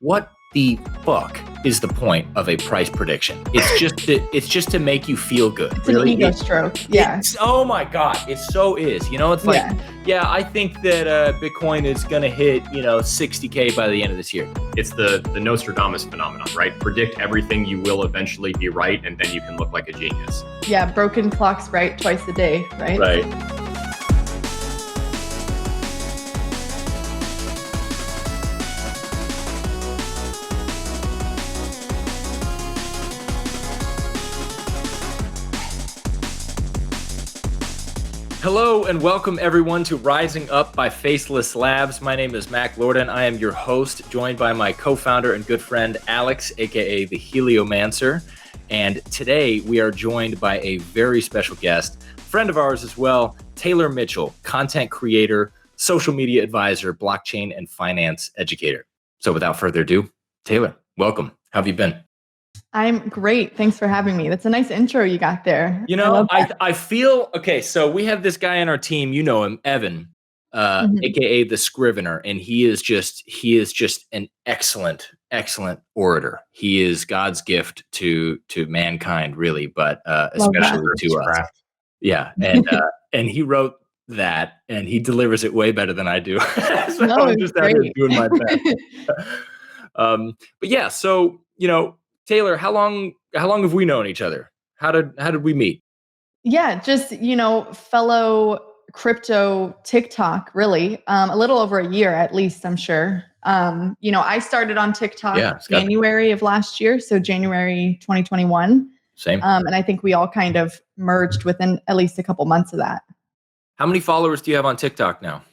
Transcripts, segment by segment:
what the fuck is the point of a price prediction? It's just to make you feel good. It's really an ego stroke. Yeah. Oh my God, it so is. It's like, I think that Bitcoin is gonna hit 60K by the end of this year. It's the Nostradamus phenomenon, right? Predict everything, you will eventually be right, and then you can look like a genius. Yeah, broken clocks right twice a day, right? Right. Hello and welcome everyone to Rising Up by Faceless Labs. My name is Mac Lorden. I am your host, joined by my co-founder and good friend, Alex, aka the Heliomancer. And today we are joined by a very special guest, friend of ours as well, Taylor Mitchell, content creator, social media advisor, blockchain and finance educator. So without further ado, Taylor, welcome. How have you been? I'm great. Thanks for having me. That's a nice intro you got there. I feel, okay, so we have this guy on our team, you know him, Evan, aka the Scrivener, and he is just an excellent orator. He is God's gift to mankind, really, but especially to us. Yeah, and he wrote that, and he delivers it way better than I do. So I'm just out here doing my best. But yeah, so Taylor, how long have we known each other? How did we meet? Yeah, just fellow crypto TikTok, really. A little over a year at least, I'm sure. I started on TikTok January of last year, so January 2021. Same. And I think we all kind of merged within at least a couple months of that. How many followers do you have on TikTok now?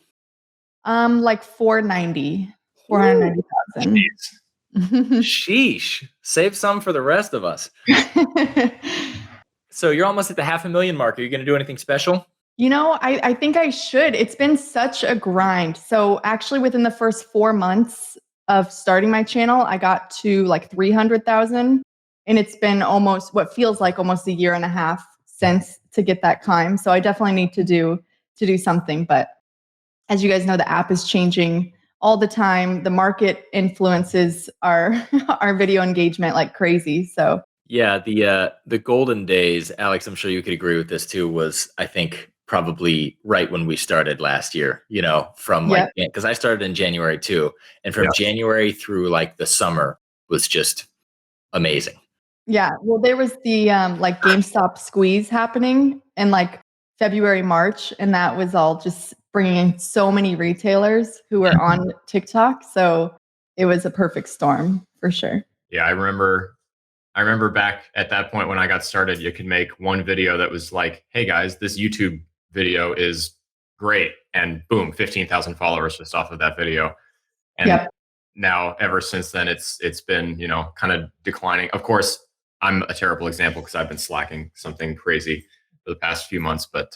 Like 490,000. Sheesh. Save some for the rest of us. So you're almost at the 500,000 mark. Are you going to do anything special? I think I should. It's been such a grind. So actually within the first 4 months of starting my channel, I got to like 300,000. And it's been almost what feels like almost a year and a half since to get that climb. So I definitely need to do something. But as you guys know, the app is changing all the time. The market influences our video engagement like crazy. So yeah, the golden days, Alex, I'm sure you could agree with this too, was I think probably right when we started last year, from because I started in January too. And from January through like the summer was just amazing. Yeah. Well, there was the like GameStop squeeze happening in like February, March, and that was all just bringing in so many retailers who were on TikTok. So it was a perfect storm for sure. Yeah, I remember back at that point when I got started, you could make one video that was like, hey guys, this YouTube video is great. And boom, 15,000 followers just off of that video. And now ever since then, it's been, kind of declining. Of course, I'm a terrible example because I've been slacking something crazy for the past few months, but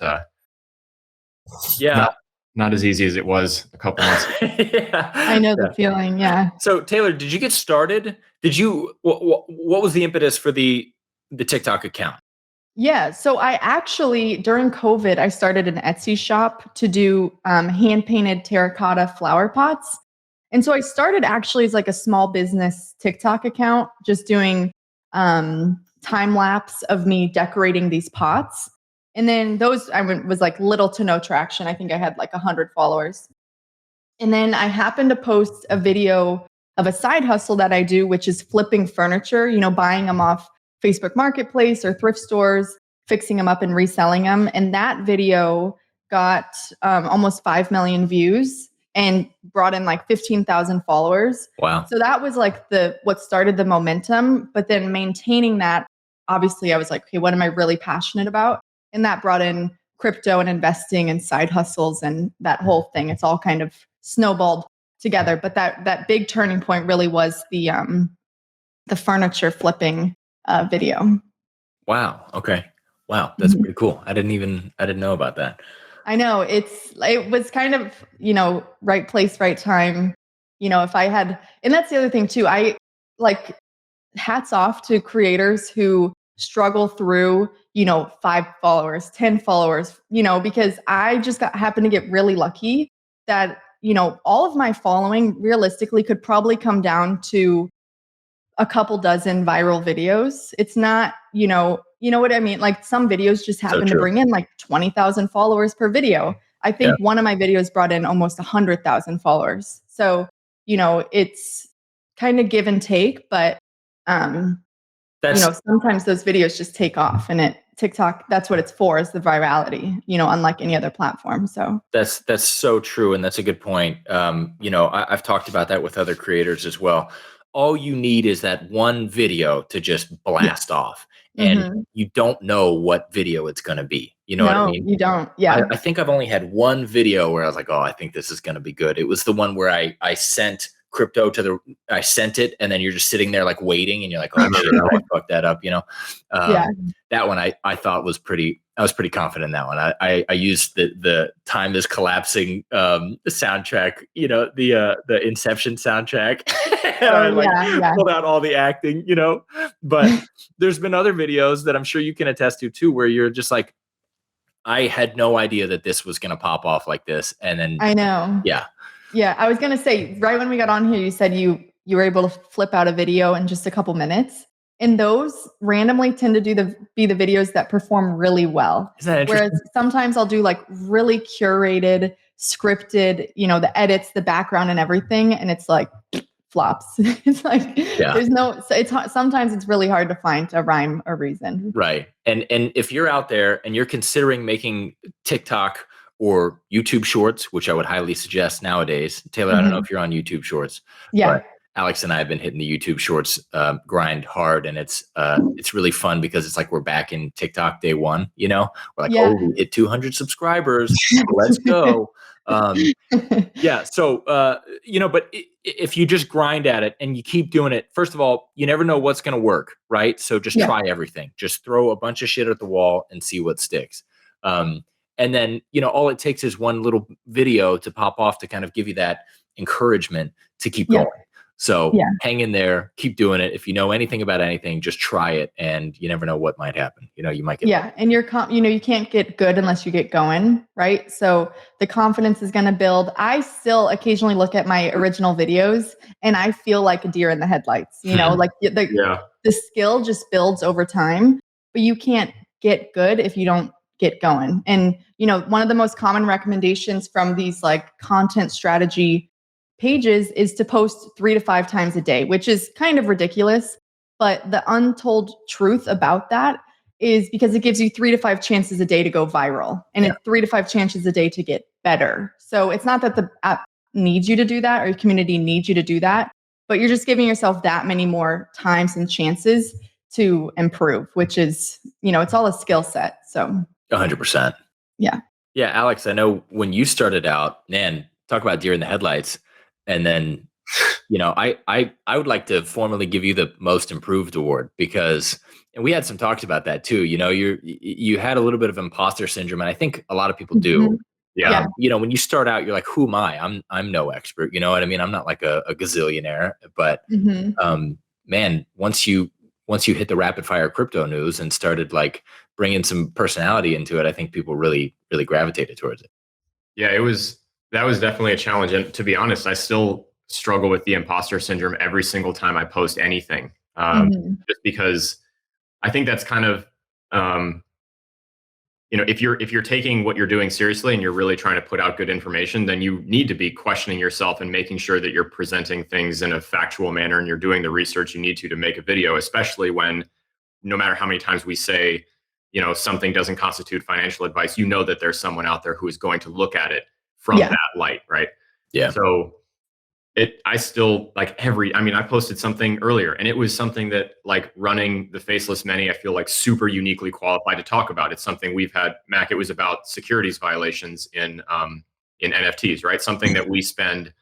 not as easy as it was a couple months ago. I know the feeling. Yeah. So Taylor, did you get started? What was the impetus for the TikTok account? Yeah. So I actually, during COVID, I started an Etsy shop to do hand-painted terracotta flower pots. And so I started actually as like a small business TikTok account, just doing time lapse of me decorating these pots. And then those was like little to no traction. I think I had like 100 followers. And then I happened to post a video of a side hustle that I do, which is flipping furniture, buying them off Facebook Marketplace or thrift stores, fixing them up and reselling them. And that video got almost 5 million views and brought in like 15,000 followers. Wow. So that was like what started the momentum. But then maintaining that, obviously I was like, okay, what am I really passionate about? And that brought in crypto and investing and side hustles and that whole thing. It's all kind of snowballed together. But that big turning point really was the furniture flipping video. Wow. Okay. Wow. That's pretty cool. I didn't know about that. I know it was kind of, right place, right time. If I had, and that's the other thing too. I like hats off to creators who struggle through, 5 followers, 10 followers, because I just happened to get really lucky that, all of my following realistically could probably come down to a couple dozen viral videos. It's not, you know what I mean? Like some videos just happen to bring in like 20,000 followers per video. I think one of my videos brought in almost 100,000 followers. So, it's kind of give and take, but, sometimes those videos just take off, and TikTok, that's what it's for, is the virality, unlike any other platform. So that's so true. And that's a good point. I've talked about that with other creators as well. All you need is that one video to just blast off, and you don't know what video it's going to be. You know what I mean? You don't. Yeah. I think I've only had one video where I was like, oh, I think this is going to be good. It was the one where I sent crypto I sent it, and then you're just sitting there like waiting, and you're like, oh shit, I fucked that up, That one I thought was I was pretty confident in that one. I used the time is collapsing soundtrack, the Inception soundtrack. Pulled out all the acting, But there's been other videos that I'm sure you can attest to too, where you're just like, I had no idea that this was going to pop off like this. And then I know. Yeah. Yeah. I was going to say, right when we got on here, you said you were able to flip out a video in just a couple minutes. And those randomly tend to be the videos that perform really well. Is that interesting? Whereas sometimes I'll do like really curated, scripted, the edits, the background and everything. And it's like flops. It's like, sometimes it's really hard to find a rhyme or reason. Right. And if you're out there and you're considering making TikTok or YouTube Shorts, which I would highly suggest nowadays. Taylor, I don't know if you're on YouTube Shorts. Yeah. But Alex and I have been hitting the YouTube Shorts grind hard, and it's really fun because it's like we're back in TikTok day one. We're like, oh, we hit 200 subscribers, let's go. So but if you just grind at it and you keep doing it, first of all, you never know what's going to work, right? So just try everything. Just throw a bunch of shit at the wall and see what sticks. And then, all it takes is one little video to pop off to kind of give you that encouragement to keep going. So hang in there, keep doing it. If you know anything about anything, just try it, and you never know what might happen. You might get and you can't get good unless you get going, right? So the confidence is going to build. I still occasionally look at my original videos and I feel like a deer in the headlights. Like the skill just builds over time, but you can't get good if you don't get going. And one of the most common recommendations from these like content strategy pages is to post 3 to 5 times a day, which is kind of ridiculous. But the untold truth about that is because it gives you 3 to 5 chances a day to go viral, and it's 3 to 5 chances a day to get better. So it's not that the app needs you to do that or your community needs you to do that, but you're just giving yourself that many more times and chances to improve, which is, it's all a skill set. So 100%. Yeah. Yeah. Alex, I know when you started out, man, talk about deer in the headlights. And then, I would like to formally give you the most improved award because, and we had some talks about that too. You had a little bit of imposter syndrome, and I think a lot of people do. Yeah. When you start out, you're like, who am I? I'm no expert. You know what I mean? I'm not like a gazillionaire, but, man, once you hit the rapid fire crypto news and started like bringing some personality into it, I think people really, really gravitated towards it. Yeah, that was definitely a challenge. And to be honest, I still struggle with the imposter syndrome every single time I post anything. Just because I think that's kind of, if you're taking what you're doing seriously and you're really trying to put out good information, then you need to be questioning yourself and making sure that you're presenting things in a factual manner and you're doing the research you need to make a video, especially when no matter how many times we say, something doesn't constitute financial advice, that there's someone out there who is going to look at it from that light, right? Yeah. So I still I posted something earlier and it was something that like running the Faceless Many, I feel like super uniquely qualified to talk about. It's something we've had, Mac, it was about securities violations in NFTs, right? Something that we spend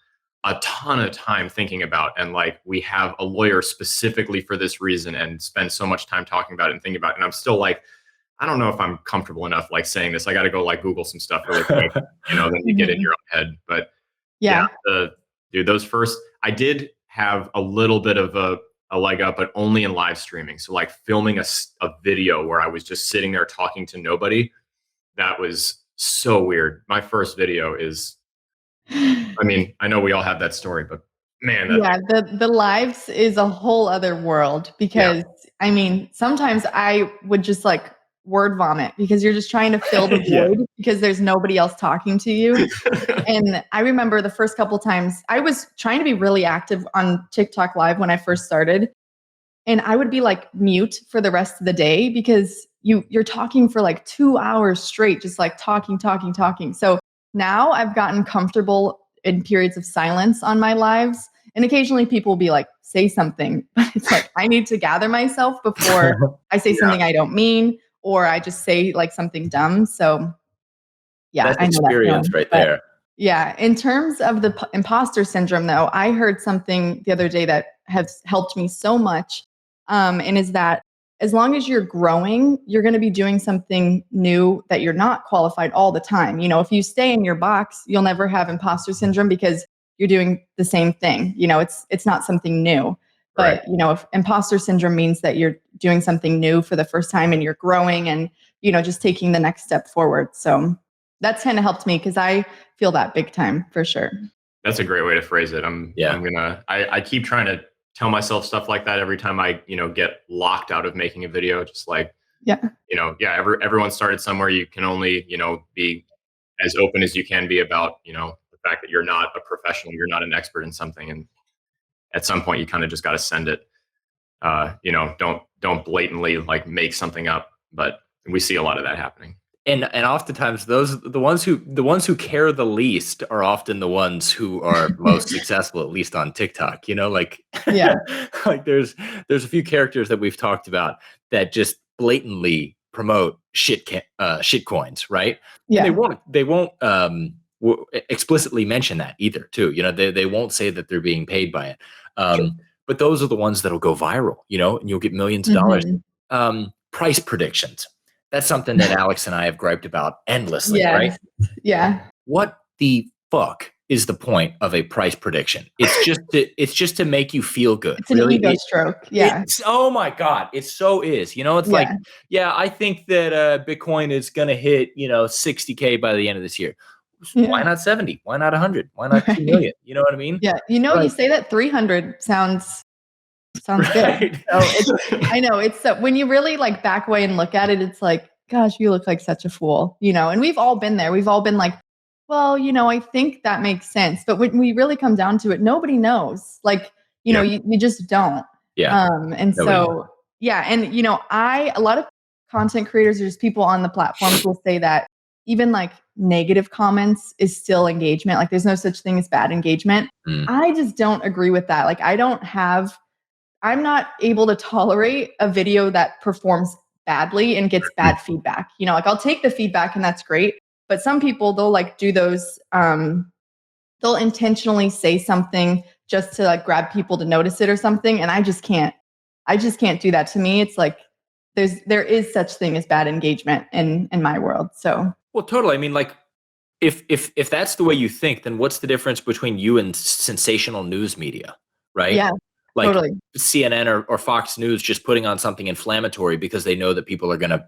a ton of time thinking about. And like, we have a lawyer specifically for this reason and spend so much time talking about it and thinking about it. And I'm still like, I don't know if I'm comfortable enough like saying this. I got to go like Google some stuff really quick, then you get in your own head. But dude, those first, I did have a little bit of a leg up, but only in live streaming. So like filming a video where I was just sitting there talking to nobody, that was so weird. My first video is I mean, I know we all have that story, but man, Yeah, the lives is a whole other world because I mean, sometimes I would just like word vomit because you're just trying to fill the yeah. void because there's nobody else talking to you. And I remember the first couple times I was trying to be really active on TikTok Live when I first started. And I would be like mute for the rest of the day because you're talking for like 2 hours straight, just like talking, talking, talking. So now I've gotten comfortable in periods of silence on my lives. And occasionally people will be like, say something. But it's like, I need to gather myself before I say something I don't mean, or I just say like something dumb. So yeah, That's I know that experience feeling. right But there. yeah, in terms of the imposter syndrome, though, I heard something the other day that has helped me so much, and is that as long as you're growing, you're going to be doing something new that you're not qualified all the time. You know, if you stay in your box, you'll never have imposter syndrome because you're doing the same thing. You know, it's not something new. Right. But you know, if imposter syndrome means that you're doing something new for the first time and you're growing and just taking the next step forward. So that's kind of helped me because I feel that big time for sure. That's a great way to phrase it. I keep trying to tell myself stuff like that every time I, get locked out of making a video. Just like, Yeah. Everyone started somewhere. You can only, be as open as you can be about, the fact that you're not a professional, you're not an expert in something. And at some point you kind of just got to send it. Don't blatantly like make something up, but we see a lot of that happening. And oftentimes the ones who care the least are often the ones who are most successful, at least on TikTok. Like Yeah. like there's a few characters that we've talked about that just blatantly promote shit coins, right? Yeah. And they won't explicitly mention that either, too. They won't say that they're being paid by it. But those are the ones that'll go viral, and you'll get millions of dollars. Price predictions. That's something that Alex and I have griped about endlessly, right? Yeah. What the fuck is the point of a price prediction? It's just to make you feel good. It's an ego stroke. Yeah. Oh my God. It so is. It's like, I think that Bitcoin is going to hit, 60K by the end of this year. Why not 70? Why not 100? Why not 2 million? You know what I mean? Yeah. You say that 300 sounds good. So I know it's when you really like back away and look at it, it's like, gosh, you look like such a fool, and we've all been there. We've all been like, well, I think that makes sense. But when we really come down to it, nobody knows. Like, you just don't. Yeah. And so, yeah. And, a lot of content creators, there's people on the platforms will say that even like negative comments is still engagement. Like there's no such thing as bad engagement. I just don't agree with that. Like I'm not able to tolerate a video that performs badly and gets bad feedback. Like I'll take the feedback and that's great. But some people, they'll like do those, they'll intentionally say something just to like grab people to notice it or something. And I just can't do that. To me, it's like, there is such thing as bad engagement in my world. So. Well, totally. I mean, like if that's the way you think, then what's the difference between you and sensational news media, right? Yeah. Like totally. CNN or Fox News just putting on something inflammatory because they know that people are going to,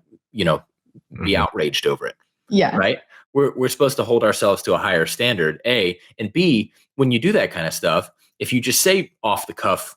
be outraged over it. Yeah. Right. We're supposed to hold ourselves to a higher standard, A, and B, when you do that kind of stuff, if you just say off the cuff,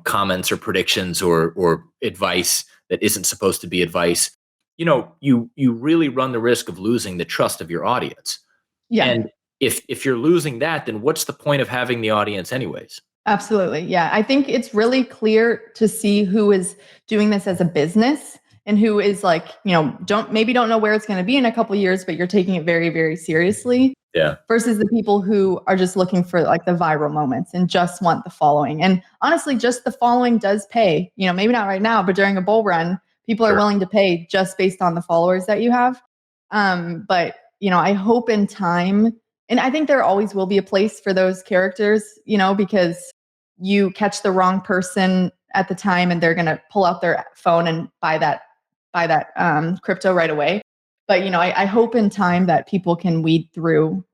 comments or predictions or advice that isn't supposed to be advice, you really run the risk of losing the trust of your audience. Yeah. And if you're losing that, then what's the point of having the audience anyways? Absolutely. Yeah. I think it's really clear to see who is doing this as a business and who is like, don't know where it's going to be in a couple of years, but you're taking it very, very seriously. Yeah. Versus the people who are just looking for like the viral moments and just want the following. And honestly, just the following does pay, maybe not right now, but during a bull run, people are willing to pay just based on the followers that you have. But, I hope in time, and I think there always will be a place for those characters, because you catch the wrong person at the time and they're going to pull out their phone and buy that crypto right away. But, I hope in time that people can weed through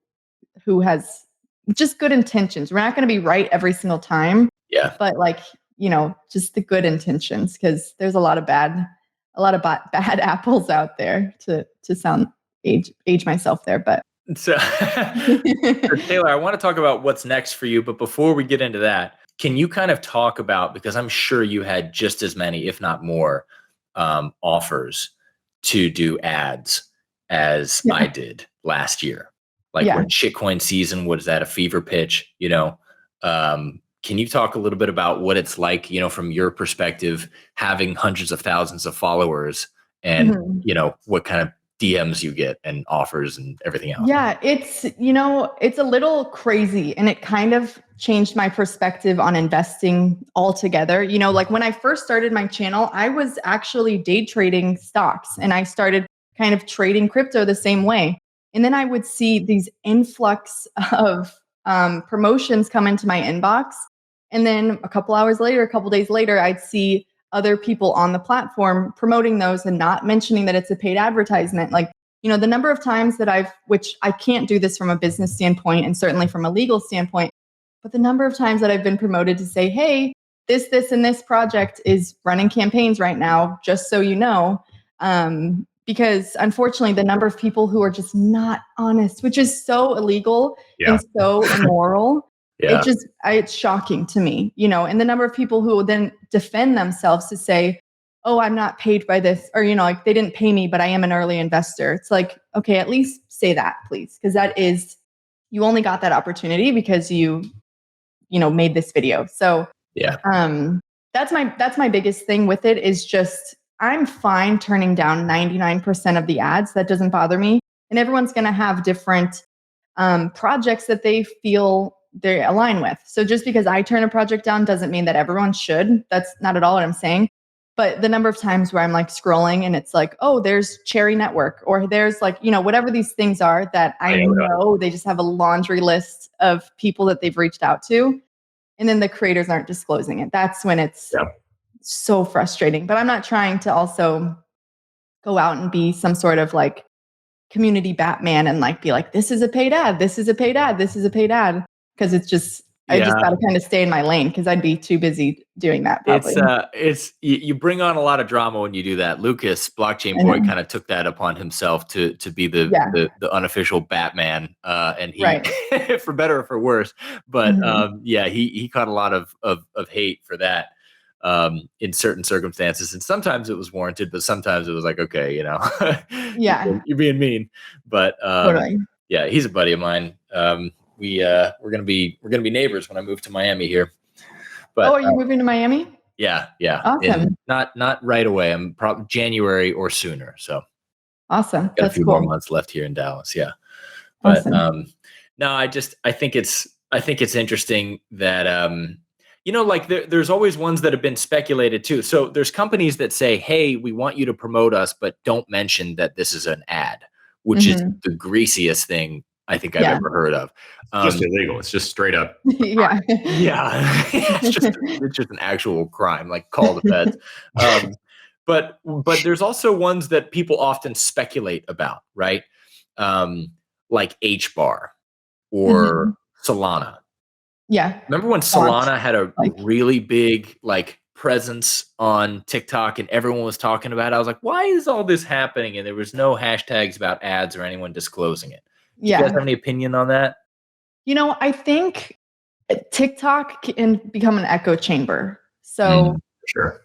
who has just good intentions. We're not going to be right every single time. Yeah. But like, just the good intentions, because there's a lot of bad apples out there to sound age myself there. But So, so Taylor, I want to talk about what's next for you, but before we get into that, can you kind of talk about, because I'm sure you had just as many, if not more, offers to do ads as I did last year. Like when shitcoin season was at a fever pitch, can you talk a little bit about what it's like, from your perspective, having hundreds of thousands of followers and, what kind of DMs you get and offers and everything else? Yeah, it's a little crazy, and it kind of changed my perspective on investing altogether. Like when I first started my channel, I was actually day trading stocks, and I started kind of trading crypto the same way. And then I would see these influx of promotions come into my inbox. And then a couple hours later, a couple days later, I'd see other people on the platform promoting those and not mentioning that it's a paid advertisement. Like, the number of times that which I can't do this from a business standpoint and certainly from a legal standpoint, but the number of times that I've been promoted to say, hey, this, and this project is running campaigns right now, just so you know. Because unfortunately, the number of people who are just not honest, which is so illegal and so immoral, it's shocking to me, and the number of people who will then defend themselves to say, oh, I'm not paid by this, or, like they didn't pay me, but I am an early investor. It's like, okay, at least say that, please. Because you only got that opportunity because you made this video. So that's my biggest thing with it is just, I'm fine turning down 99% of the ads. That doesn't bother me. And everyone's going to have different projects that they feel they align with. So just because I turn a project down doesn't mean that everyone should. That's not at all what I'm saying. But the number of times where I'm like scrolling and it's like, oh, there's Cherry Network, or there's like, whatever these things are that I know they just have a laundry list of people that they've reached out to. And then the creators aren't disclosing it. That's when it's so frustrating. But I'm not trying to also go out and be some sort of like community Batman and like be like, this is a paid ad, this is a paid ad, this is a paid ad. Because it's just, I just got to kind of stay in my lane because I'd be too busy doing that. Probably. You bring on a lot of drama when you do that. Lucas, Blockchain Boy, kind of took that upon himself to be the unofficial Batman, and he, for better or for worse, but he caught a lot of hate for that in certain circumstances, and sometimes it was warranted, but sometimes it was like, okay, you're being mean, but totally. He's a buddy of mine. We're gonna be neighbors when I move to Miami here. But are you moving to Miami? Yeah. Awesome. Not right away. I'm probably January or sooner. So awesome. Got a few more months left here in Dallas. Yeah. But awesome. No, I think it's interesting that like there's always ones that have been speculated too. So there's companies that say, hey, we want you to promote us, but don't mention that this is an ad, which is the greasiest thing I think I've ever heard of. It's just illegal. It's just straight up. Yeah. It's just an actual crime. Like call the feds. But there's also ones that people often speculate about, right? Like H-bar or Solana. Yeah. Remember when Solana had a really big presence on TikTok and everyone was talking about it? I was like, why is all this happening? And there was no hashtags about ads or anyone disclosing it. Do you guys have any opinion on that? I think TikTok can become an echo chamber. So, sure.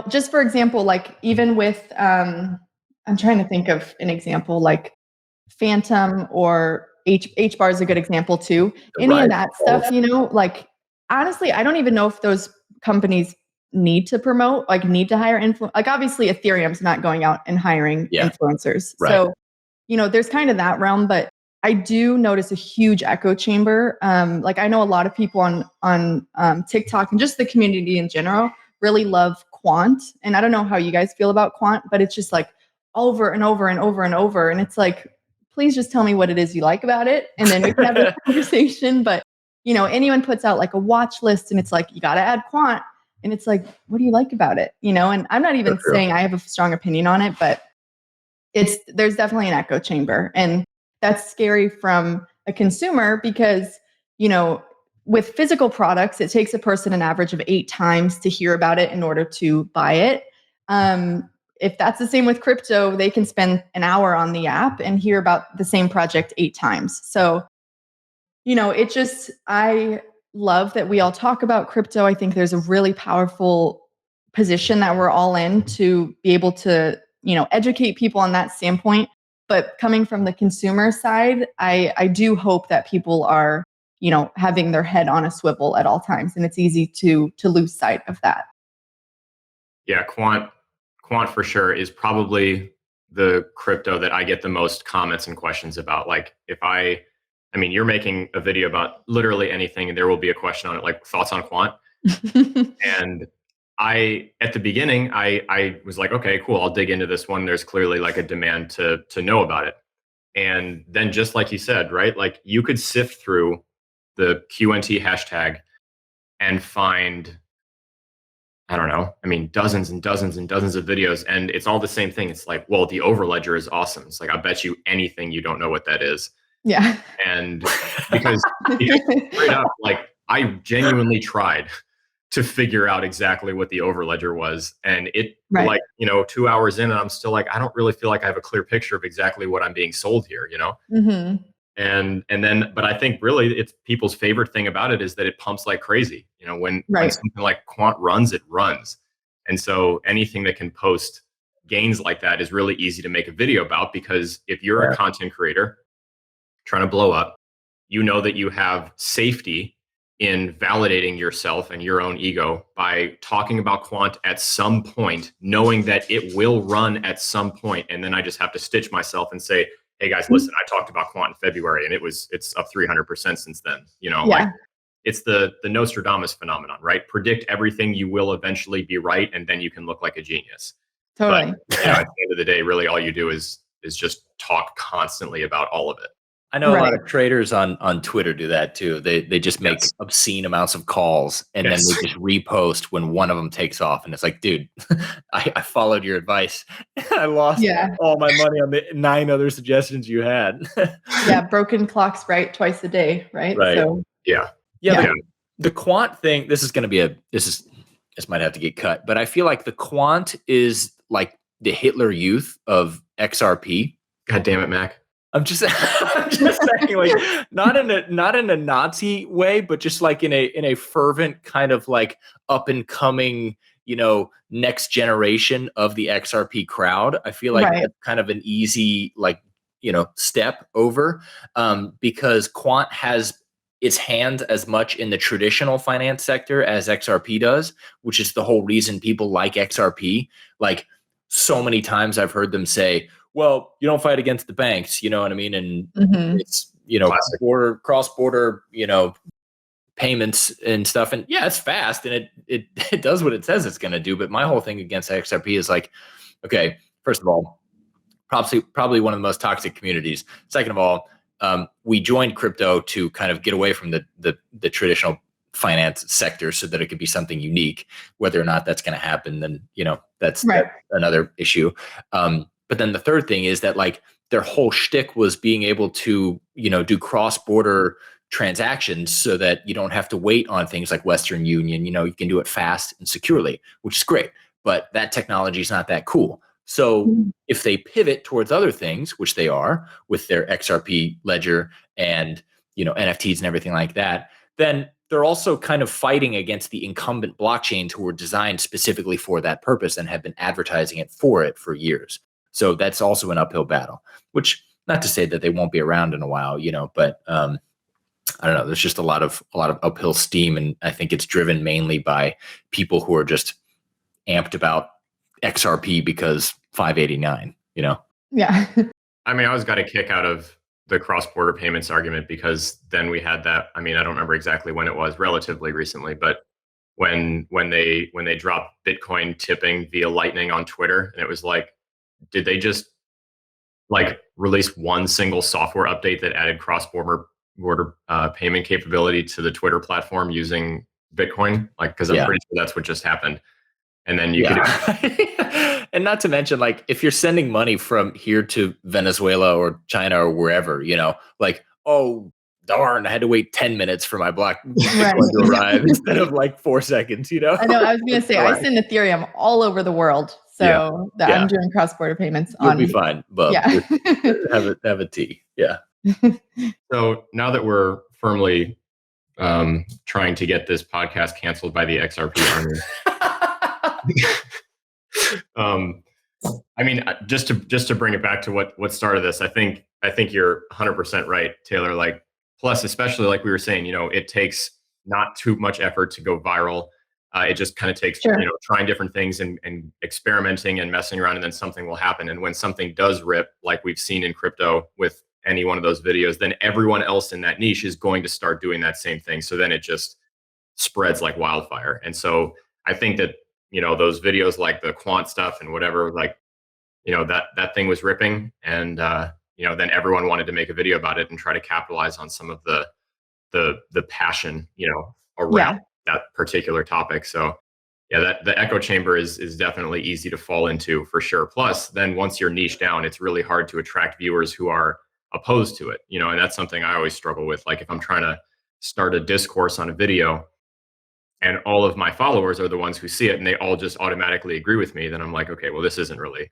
Just for example, like even with, I'm trying to think of an example, like Phantom or H-bar is a good example too. Any of that stuff, like honestly, I don't even know if those companies need to promote, need to hire like obviously Ethereum's not going out and hiring influencers. Right. So, there's kind of that realm, but I do notice a huge echo chamber. I know a lot of people on TikTok and just the community in general really love quant. And I don't know how you guys feel about quant, but it's just like over and over and over and over. And it's like, please just tell me what it is you like about it. And then we can have a conversation. But, anyone puts out like a watch list and it's like, you got to add quant. And it's like, what do you like about it? And I'm not even saying I have a strong opinion on it, but there's definitely an echo chamber. And that's scary from a consumer because, with physical products, it takes a person an average of 8 times to hear about it in order to buy it. if that's the same with crypto, they can spend an hour on the app and hear about the same project 8 times. So, I love that we all talk about crypto. I think there's a really powerful position that we're all in to be able to, educate people on that standpoint. But coming from the consumer side, I do hope that people are, having their head on a swivel at all times. And it's easy to lose sight of that. Yeah, quant for sure is probably the crypto that I get the most comments and questions about. Like you're making a video about literally anything and there will be a question on it, like thoughts on quant. And at the beginning, I was like, okay, cool, I'll dig into this one. There's clearly like a demand to know about it. And then just like you said, right? Like you could sift through the QNT hashtag and find, I don't know, dozens and dozens and dozens of videos. And it's all the same thing. It's like, well, the overledger is awesome. It's like, I bet you anything you don't know what that is. Yeah. And because straight up, like I genuinely tried to figure out exactly what the overledger was. And it 2 hours in and I'm still like, I don't really feel like I have a clear picture of exactly what I'm being sold here, Mm-hmm. And then, but I think really it's people's favorite thing about it is that it pumps like crazy. When something like quant runs, it runs. And so anything that can post gains like that is really easy to make a video about, because if you're a content creator trying to blow up, you know that you have safety in validating yourself and your own ego by talking about quant at some point, knowing that it will run at some point. And then I just have to stitch myself and say, hey guys, listen, I talked about quant in February and it's up 300% since then. Like it's the Nostradamus phenomenon, right? Predict everything, you will eventually be right. And then you can look like a genius. Totally. But, at the end of the day, really all you do is just talk constantly about all of it. I know a lot of traders on Twitter do that too. They just make obscene amounts of calls and then they just repost when one of them takes off. And it's like, dude, I followed your advice. I lost all my money on the 9 other suggestions you had. Broken clocks right twice a day, right? Right. So, The quant thing, this might have to get cut, but I feel like the quant is like the Hitler Youth of XRP. God damn it, Mac. I'm just saying, like, not in a Nazi way, but just like in a fervent kind of like up and coming, next generation of the XRP crowd. I feel like that's kind of an easy step over, because quant has its hand as much in the traditional finance sector as XRP does, which is the whole reason people like XRP. Like so many times I've heard them say, well, you don't fight against the banks, you know what I mean? And it's, cross-border, payments and stuff. And it's fast and it does what it says it's going to do. But my whole thing against XRP is like, okay, first of all, probably one of the most toxic communities. Second of all, we joined crypto to kind of get away from the traditional finance sector so that it could be something unique. Whether or not that's going to happen, then, that's another issue. But then the third thing is that like their whole shtick was being able to, do cross-border transactions so that you don't have to wait on things like Western Union. You can do it fast and securely, which is great. But that technology is not that cool. So if they pivot towards other things, which they are with their XRP ledger and, NFTs and everything like that, then they're also kind of fighting against the incumbent blockchains who were designed specifically for that purpose and have been advertising it for years. So that's also an uphill battle, which not to say that they won't be around in a while, but I don't know. There's just a lot of uphill steam. And I think it's driven mainly by people who are just amped about XRP because 589, Yeah. I always got a kick out of the cross-border payments argument because then we had that. I don't remember exactly when it was, relatively recently, but when they dropped Bitcoin tipping via Lightning on Twitter, and it was like, did they just like release one single software update that added cross-border payment capability to the Twitter platform using Bitcoin? Like, because I'm pretty sure that's what just happened. And then you could, and not to mention, like, if you're sending money from here to Venezuela or China or wherever, like, oh darn, I had to wait 10 minutes for my Bitcoin to arrive instead of like 4 seconds. I know. I was going to say, I send Ethereum all over the world. So Yeah. I'm doing cross-border payments You'll on. be fine, Bub. Yeah. Have a tea. Yeah. So now that we're firmly trying to get this podcast canceled by the XRP Army, I mean, just to bring it back to what started this, I think you're 100% right, Taylor. Like, plus, especially like we were saying, it takes not too much effort to go viral. It just kind of takes trying different things and experimenting and messing around, and then something will happen. And when something does rip, like we've seen in crypto with any one of those videos, then everyone else in that niche is going to start doing that same thing. So then it just spreads like wildfire. And so I think that those videos like the quant stuff and whatever, like that thing was ripping, and then everyone wanted to make a video about it and try to capitalize on some of the passion around that particular topic. So yeah, that the echo chamber is definitely easy to fall into for sure. Plus, then once you're niche down, it's really hard to attract viewers who are opposed to it. And that's something I always struggle with. Like if I'm trying to start a discourse on a video and all of my followers are the ones who see it and they all just automatically agree with me, then I'm like, okay, well, this isn't really,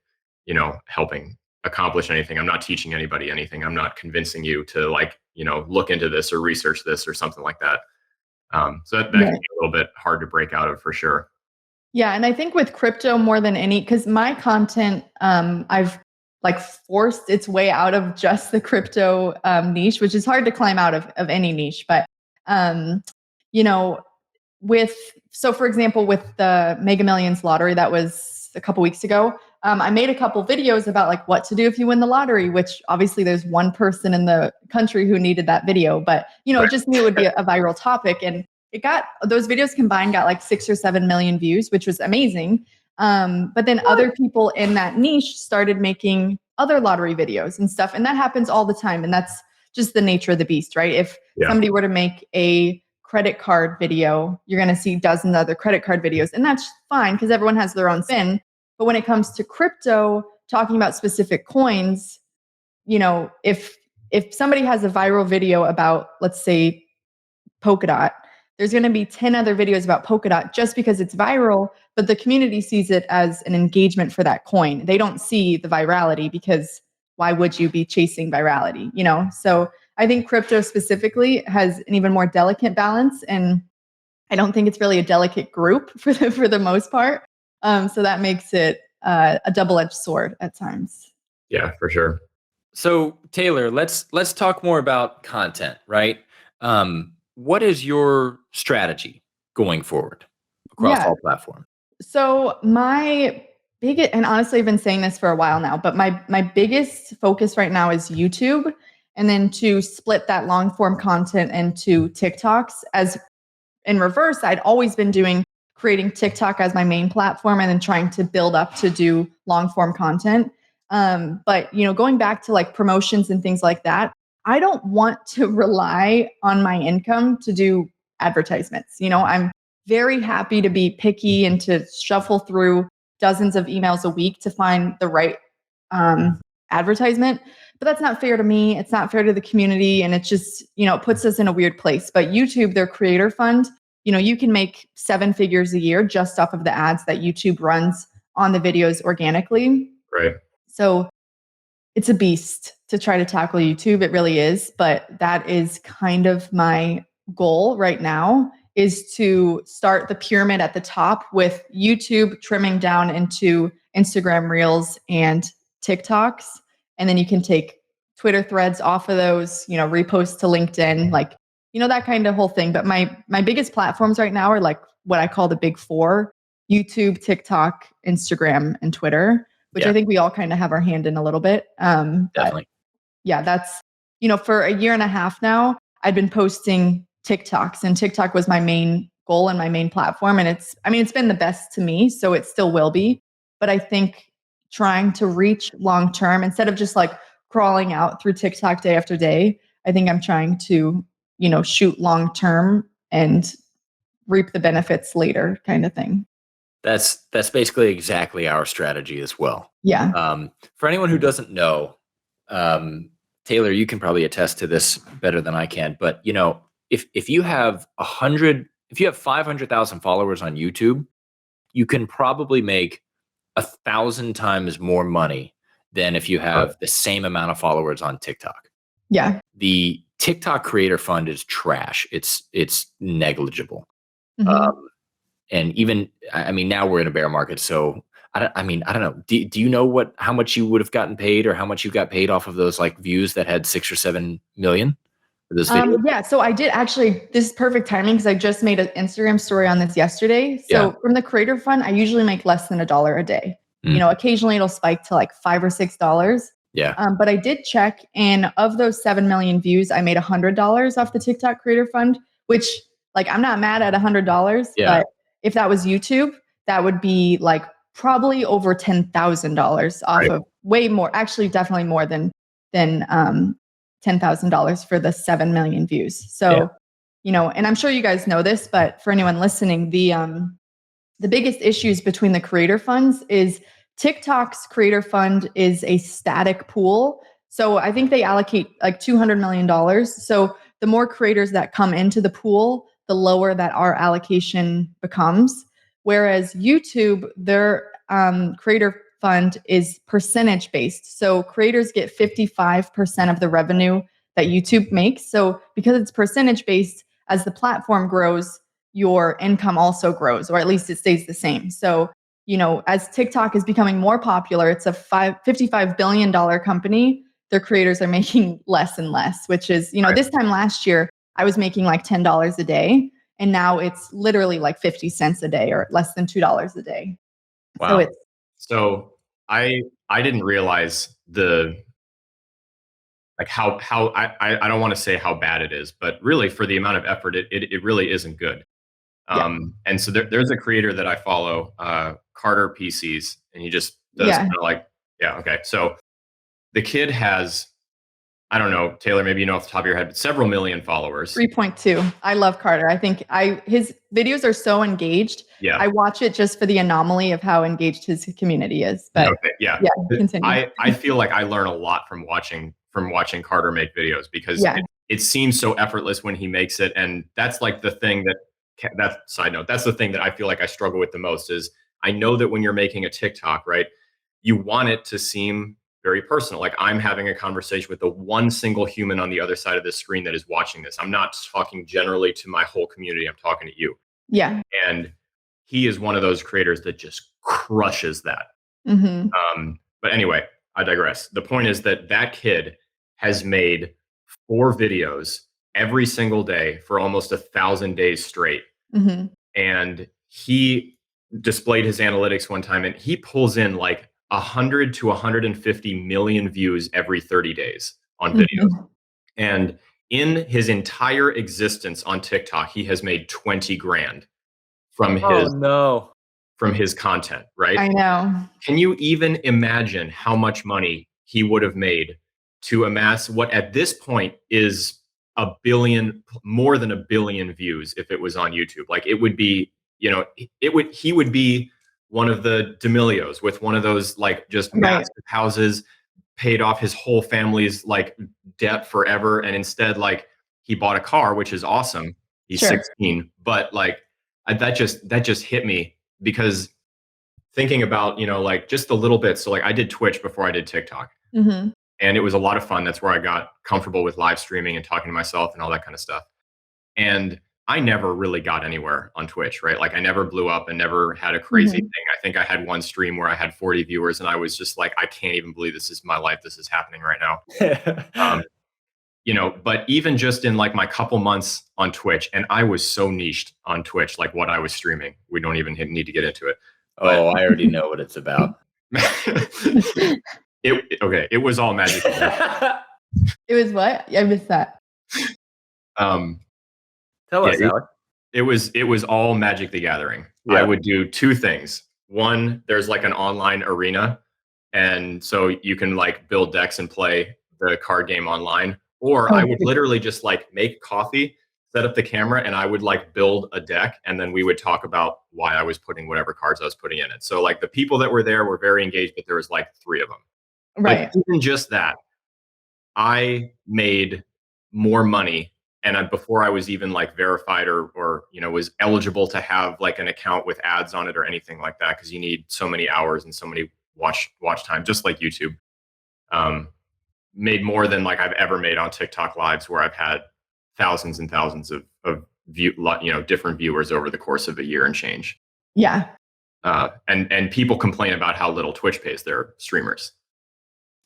helping accomplish anything. I'm not teaching anybody anything. I'm not convincing you to look into this or research this or something like that. So that can be a little bit hard to break out of for sure. Yeah. And I think with crypto more than any, because my content, I've forced its way out of just the crypto niche, which is hard to climb out of any niche. But, for example, with the Mega Millions lottery, that was a couple weeks ago, I made a couple videos about what to do if you win the lottery, which obviously there's one person in the country who needed that video, but just knew it would be a viral topic. And those videos combined got 6 or 7 million views, which was amazing. But then other people in that niche started making other lottery videos and stuff. And that happens all the time. And that's just the nature of the beast, right? If somebody were to make a credit card video, you're going to see dozens of other credit card videos. And that's fine because everyone has their own spin. But when it comes to crypto, talking about specific coins, if somebody has a viral video about, let's say, Polkadot, there's going to be 10 other videos about Polkadot just because it's viral, but the community sees it as an engagement for that coin. They don't see the virality because why would you be chasing virality? So I think crypto specifically has an even more delicate balance, and I don't think it's really a delicate group for the most part. So that makes it a double-edged sword at times. Yeah, for sure. So Taylor, let's talk more about content, right? What is your strategy going forward across all platforms? So my biggest, and honestly, I've been saying this for a while now, but my biggest focus right now is YouTube, and then to split that long form content into TikToks. As in reverse, I'd always been creating TikTok as my main platform and then trying to build up to do long form content. But going back to promotions and things like that, I don't want to rely on my income to do advertisements. I'm very happy to be picky and to shuffle through dozens of emails a week to find the right advertisement. But that's not fair to me. It's not fair to the community. And it just, it puts us in a weird place. But YouTube, their creator fund, you can make 7 figures a year just off of the ads that YouTube runs on the videos organically. Right. So it's a beast to try to tackle YouTube. It really is. But that is kind of my goal right now, is to start the pyramid at the top with YouTube, trimming down into Instagram Reels and TikToks. And then you can take Twitter threads off of those, repost to LinkedIn, that kind of whole thing. But my biggest platforms right now are what I call the big 4: YouTube, TikTok, Instagram, and Twitter, which I think we all kind of have our hand in a little bit. Definitely. Yeah, that's, for a year and a half now, I've been posting TikToks, and TikTok was my main goal and my main platform. And it's been the best to me, so it still will be. But I think trying to reach long term, instead of just crawling out through TikTok day after day, I think I'm trying to, shoot long term and reap the benefits later, kind of thing. That's basically exactly our strategy as well. Yeah. For anyone who doesn't know, Taylor, you can probably attest to this better than I can, but if you have 500,000 followers on YouTube, you can probably make 1,000 times more money than if you have the same amount of followers on TikTok. Yeah. The TikTok creator fund is trash. It's negligible. Mm-hmm. And even, I mean, now we're in a bear market. So I don't know. Do you know how much you would have gotten paid, or how much you got paid off of those like views that had 6 or 7 million for this video? Yeah. So I did actually, this is perfect timing because I just made an Instagram story on this yesterday. So from the creator fund, I usually make less than $1 a day. You know, occasionally it'll spike to like $5 or $6. Yeah. But I did check, and of those 7 million views, I made $100 off the TikTok creator fund, which like, I'm not mad at $100, but if that was YouTube, that would be like probably over $10,000 off of way more, actually definitely more than $10,000 for the 7 million views. So, you know, and I'm sure you guys know this, but for anyone listening, the biggest issues between the creator funds is TikTok's creator fund is a static pool. So I think they allocate like $200 million. So the more creators that come into the pool, the lower that our allocation becomes. Whereas YouTube, their creator fund is percentage based. So creators get 55% of the revenue that YouTube makes. So because it's percentage based, as the platform grows, your income also grows, or at least it stays the same. So, you know, as TikTok is becoming more popular, it's a $55 billion company. Their creators are making less and less, which is, you know, this time last year, I was making like $10 a day. And now it's literally like 50 cents a day, or less than $2 a day. Wow. So I didn't realize how I don't want to say how bad it is, but really for the amount of effort, it really isn't good. And so there's a creator that I follow, Carterpcs, and he just does kind of like, okay. So the kid has, I don't know, Taylor, maybe you know off the top of your head, but several million followers. 3.2. I love Carter. I think his videos are so engaged. Yeah. I watch it just for the anomaly of how engaged his community is. But continue. I feel like I learn a lot from watching Carter make videos, because it seems so effortless when he makes it. And that's like the thing side note, that's the thing that I feel like I struggle with the most is I know that when you're making a TikTok, right, you want it to seem very personal. Like I'm having a conversation with the one single human on the other side of the screen that is watching this. I'm not talking generally to my whole community. I'm talking to you. Yeah. And he is one of those creators that just crushes that. But anyway, I digress. The point is that kid has made 4 videos every single day for almost 1,000 days straight. And he displayed his analytics one time, and he pulls in like 100 to 150 million views every 30 days on videos. And in his entire existence on TikTok, he has made 20 grand from his content, right? I know. Can you even imagine how much money he would have made to amass what at this point is more than 1 billion views if it was on YouTube? Like it would be, you know, he would be one of the D'Amelios with one of those like just massive houses, paid off his whole family's like debt forever. And instead, like he bought a car, which is awesome. He's 16, but like that just hit me, because thinking about, you know, like just a little bit. So like I did Twitch before I did TikTok, and it was a lot of fun. That's where I got comfortable with live streaming and talking to myself and all that kind of stuff. And I never really got anywhere on Twitch, right? Like I never blew up and never had a crazy thing. I think I had one stream where I had 40 viewers, and I was just like, I can't even believe this is my life. This is happening right now. You know, but even just in like my couple months on Twitch, and I was so niched on Twitch, like what I was streaming. We don't even need to get into it. But, I already know what it's about. It was all magic. It was what? I missed that. Tell us, Alec. It was all Magic the Gathering. Yeah. I would do 2 things. One, there's like an online arena, and so you can like build decks and play the card game online. Or I would literally just like make coffee, set up the camera, and I would like build a deck, and then we would talk about why I was putting whatever cards I was putting in it. So like the people that were there were very engaged, but there was like 3 of them. Right. But even just that, I made more money before I was even like verified or was eligible to have like an account with ads on it or anything like that, because you need so many hours and so many watch time, just like YouTube. Made more than like I've ever made on TikTok lives, where I've had thousands and thousands of different viewers over the course of a year and change. Yeah. And people complain about how little Twitch pays their streamers.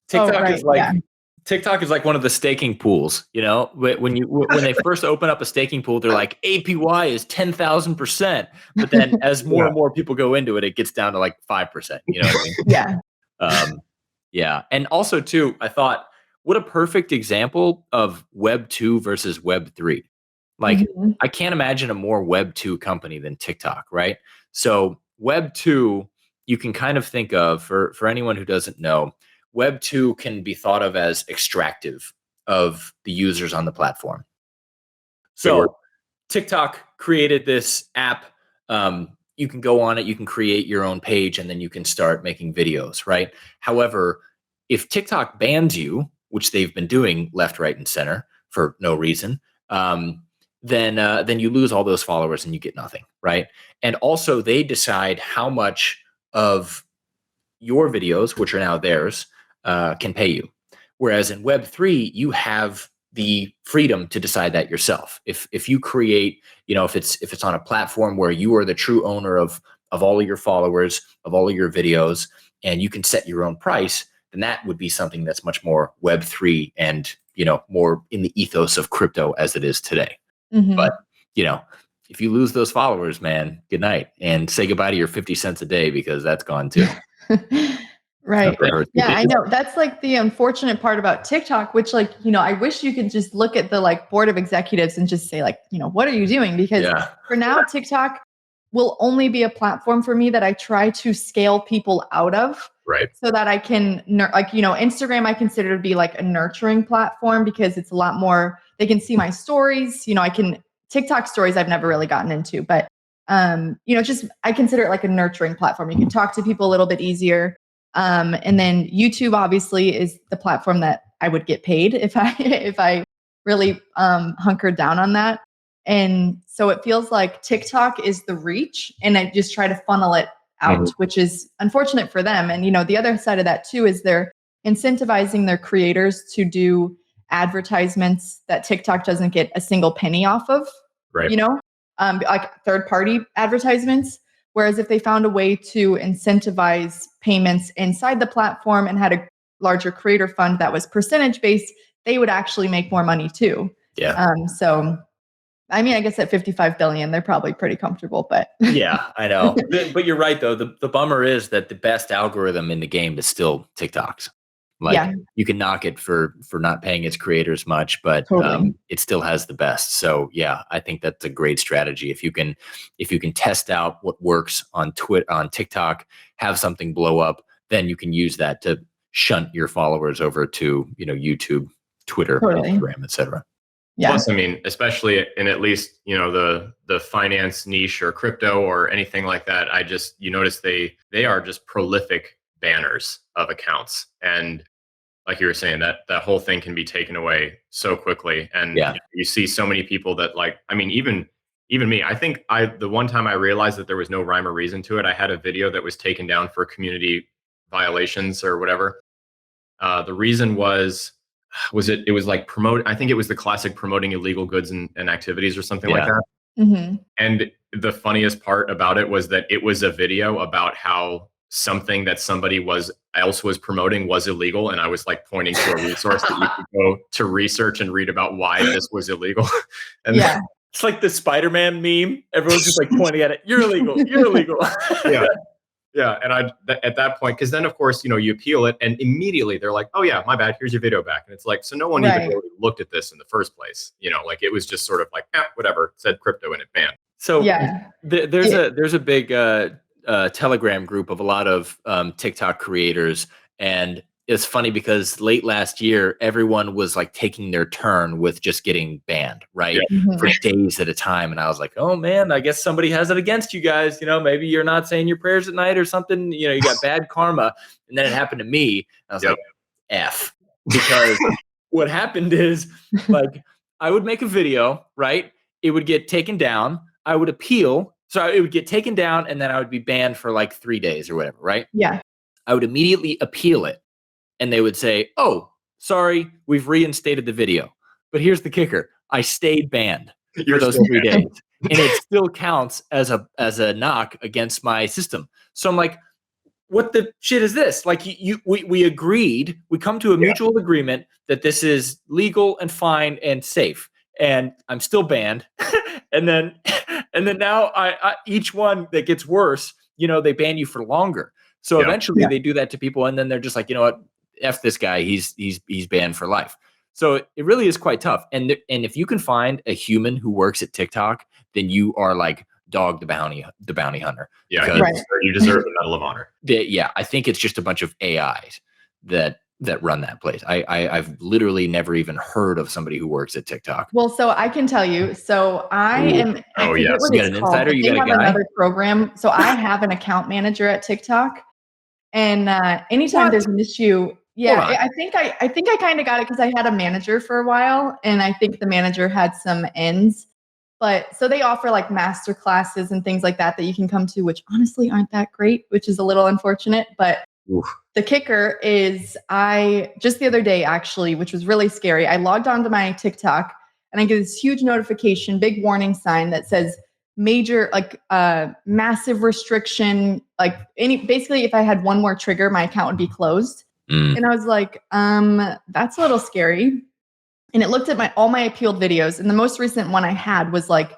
TikTok is like one of the staking pools. When they first open up a staking pool, they're like APY is 10,000%, but then as more and more people go into it, it gets down to like 5%. You know what I mean? Yeah. Yeah, and also too, I thought, what a perfect example of Web 2 versus Web 3. Like, I can't imagine a more Web 2 company than TikTok, right? So Web 2, you can kind of think of, for anyone who doesn't know, Web 2 can be thought of as extractive of the users on the platform. So TikTok created this app. You can go on it, you can create your own page, and then you can start making videos, right? However, if TikTok bans you, which they've been doing left, right, and center for no reason, then you lose all those followers and you get nothing, right? And also they decide how much of your videos, which are now theirs, can pay you. Whereas in Web3, you have the freedom to decide that yourself. If you create, if it's on a platform where you are the true owner of all of your followers, of all of your videos, and you can set your own price, then that would be something that's much more Web3 and, more in the ethos of crypto as it is today. But, if you lose those followers, man, good night, and say goodbye to your 50 cents a day, because that's gone too. Right. Yeah, I know. That's like the unfortunate part about TikTok, which I wish you could just look at the board of executives and just say what are you doing? Because for now, TikTok will only be a platform for me that I try to scale people out of. Right. So that I can, Instagram, I consider to be like a nurturing platform, because it's a lot more, they can see my stories, TikTok stories I've never really gotten into, but, I consider it like a nurturing platform. You can talk to people a little bit easier. And then YouTube obviously is the platform that I would get paid if I really hunkered down on that. And so it feels like TikTok is the reach, and I just try to funnel it out, which is unfortunate for them. And, the other side of that too is they're incentivizing their creators to do advertisements that TikTok doesn't get a single penny off of, right. Like third-party advertisements. Whereas if they found a way to incentivize payments inside the platform and had a larger creator fund that was percentage-based, they would actually make more money too. Yeah. So I mean, I guess at 55 billion, they're probably pretty comfortable, but yeah, I know. But you're right though. The bummer is that the best algorithm in the game is still TikTok's. You can knock it for not paying its creators much, but it still has the best. So yeah, I think that's a great strategy. If you can test out what works on TikTok, have something blow up, then you can use that to shunt your followers over to YouTube, Twitter, Instagram, etc. Yeah. Plus, I mean, especially in at least, the finance niche or crypto or anything like that, you notice they are just prolific banners of accounts. And like you were saying, that whole thing can be taken away so quickly. And you see so many people that even me, I think the one time I realized that there was no rhyme or reason to it, I had a video that was taken down for community violations or whatever. The reason was it was like I think it was the classic promoting illegal goods and activities or something like that. And the funniest part about it was that it was a video about how something that somebody else was promoting was illegal, and I was like pointing to a resource that you could go to research and read about why this was illegal. And it's like the Spider-Man meme. Everyone's just like pointing at it. You're illegal. You're illegal. Yeah. And at that point, because then of course, you appeal it and immediately they're like, oh yeah, my bad. Here's your video back. And it's like, so no one even really looked at this in the first place. It was just sort of like, whatever, it said crypto in it, banned. So there's a big Telegram group of a lot of TikTok creators. And it's funny because late last year, everyone was like taking their turn with just getting banned, right? For days at a time. And I was like, oh man, I guess somebody has it against you guys. Maybe you're not saying your prayers at night or something, you got bad karma. And then it happened to me. I was like, F, because what happened is like, I would make a video, right? It would get taken down. I would appeal. So it would get taken down and then I would be banned for like 3 days or whatever, right? Yeah. I would immediately appeal it. And they would say, oh, sorry, we've reinstated the video. But here's the kicker. I stayed banned for those 3 days. And it still counts as a knock against my system. So I'm like, what the shit is this? Like we agreed, we come to a mutual agreement that this is legal and fine and safe. And I'm still banned. and then now I each one that gets worse, they ban you for longer. So eventually they do that to people, and then they're just like, you know what, F this guy, he's banned for life. So it really is quite tough. And if you can find a human who works at TikTok, then you are like Dog the bounty hunter. Yeah, you deserve the Medal of Honor. I think it's just a bunch of AIs that run that place. I've literally never even heard of somebody who works at TikTok. Well, so I can tell you. So I am. Oh yes, you got an insider. You got a guy. Another program. So I have an account manager at TikTok, and anytime there's an issue. Yeah, I think I kind of got it because I had a manager for a while, and I think the manager had some ends. But so they offer like master classes and things like that you can come to, which honestly aren't that great, which is a little unfortunate. But the kicker is just the other day, actually, which was really scary, I logged onto my TikTok and I get this huge notification, big warning sign that says major, like massive restriction, basically if I had one more trigger, my account would be closed. And I was like, that's a little scary. And it looked at all my appealed videos. And the most recent one I had was like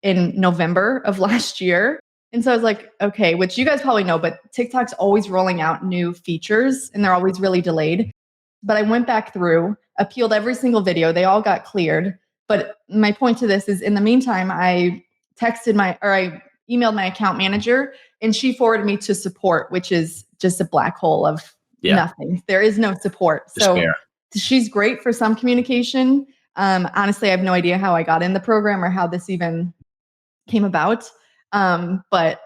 in November of last year. And so I was like, okay, which you guys probably know, but TikTok's always rolling out new features and they're always really delayed. But I went back through, appealed every single video. They all got cleared. But my point to this is, in the meantime, I emailed my account manager and she forwarded me to support, which is just a black hole of nothing. There is no support. Despair. So she's great for some communication. Honestly, I have no idea how I got in the program or how this even came about. But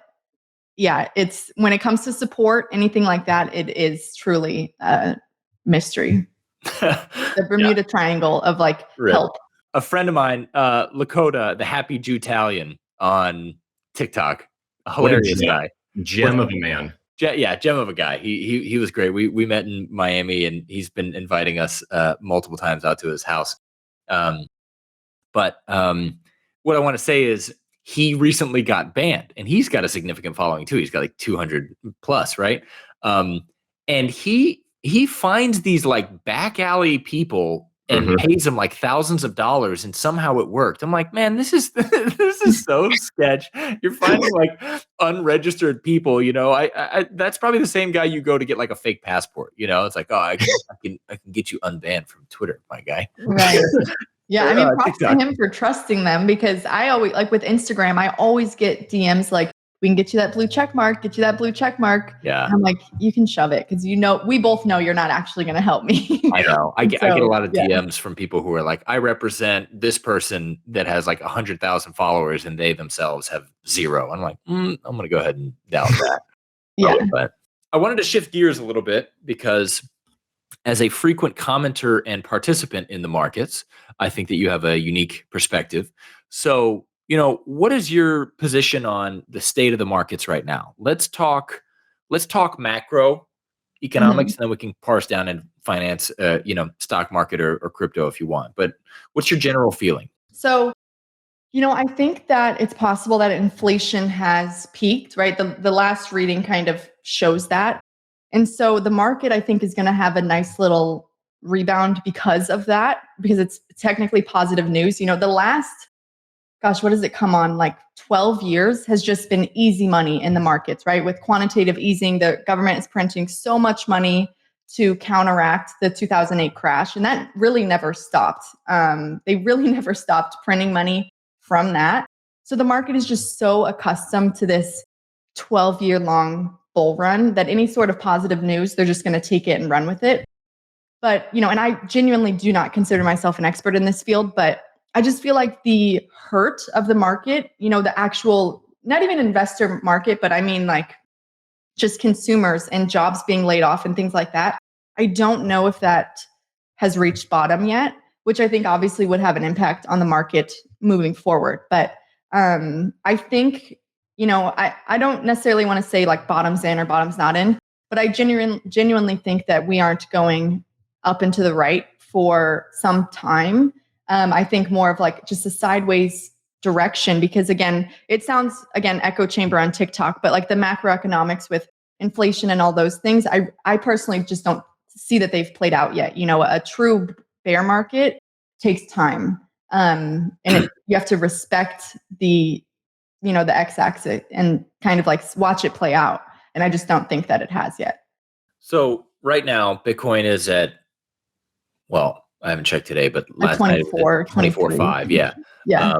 yeah, it's when it comes to support, anything like that, it is truly a mystery. The Bermuda Triangle of help. A friend of mine, Lakota, the Happy Jewtalian on TikTok, a hilarious guy, gem of a man. Gem of a guy. He was great. We met in Miami, and he's been inviting us multiple times out to his house. But what I want to say is he recently got banned, and he's got a significant following too. He's got like 200 plus, right? And he finds these like back alley people and pays them like thousands of dollars, and somehow it worked. I'm like, man, this is so sketch. You're finding like unregistered people, I that's probably the same guy you go to get like a fake passport, it's like, oh, I can get you unbanned from Twitter, my guy. Right. Yeah, I mean, props to him for trusting them, because I always, like with Instagram, I always get DMs like, we can get you that blue check mark, Yeah. And I'm like, you can shove it, because we both know you're not actually going to help me. I know. I get a lot of DMs from people who are like, I represent this person that has like 100,000 followers and they themselves have 0. I'm like, I'm going to go ahead and doubt that. But I wanted to shift gears a little bit, because as a frequent commenter and participant in the markets, I think that you have a unique perspective. So, what is your position on the state of the markets right now? Let's talk macroeconomics, and then we can parse down and finance, stock market or crypto if you want. But what's your general feeling? So, I think that it's possible that inflation has peaked, right? The last reading kind of shows that. And so the market, I think, is going to have a nice little rebound because of that, because it's technically positive news. The last, what does it come on? Like 12 years has just been easy money in the markets, right? With quantitative easing, the government is printing so much money to counteract the 2008 crash. And that really never stopped. They really never stopped printing money from that. So the market is just so accustomed to this 12-year long bull run that any sort of positive news, they're just going to take it and run with it. But, and I genuinely do not consider myself an expert in this field, but I just feel like the hurt of the market, the actual, not even investor market, but I mean like just consumers and jobs being laid off and things like that. I don't know if that has reached bottom yet, which I think obviously would have an impact on the market moving forward. But I think, I don't necessarily want to say like bottoms in or bottoms not in, but I genuinely think that we aren't going up and to the right for some time. I think more of like just a sideways direction, because again, it sounds, echo chamber on TikTok, but like the macroeconomics with inflation and all those things, I personally just don't see that they've played out yet. A true bear market takes time. And you have to respect the x-axis and kind of like watch it play out. And I just don't think that it has yet. So right now, Bitcoin is at, well, I haven't checked today, but last night it was at 24.5. Yeah. Yeah.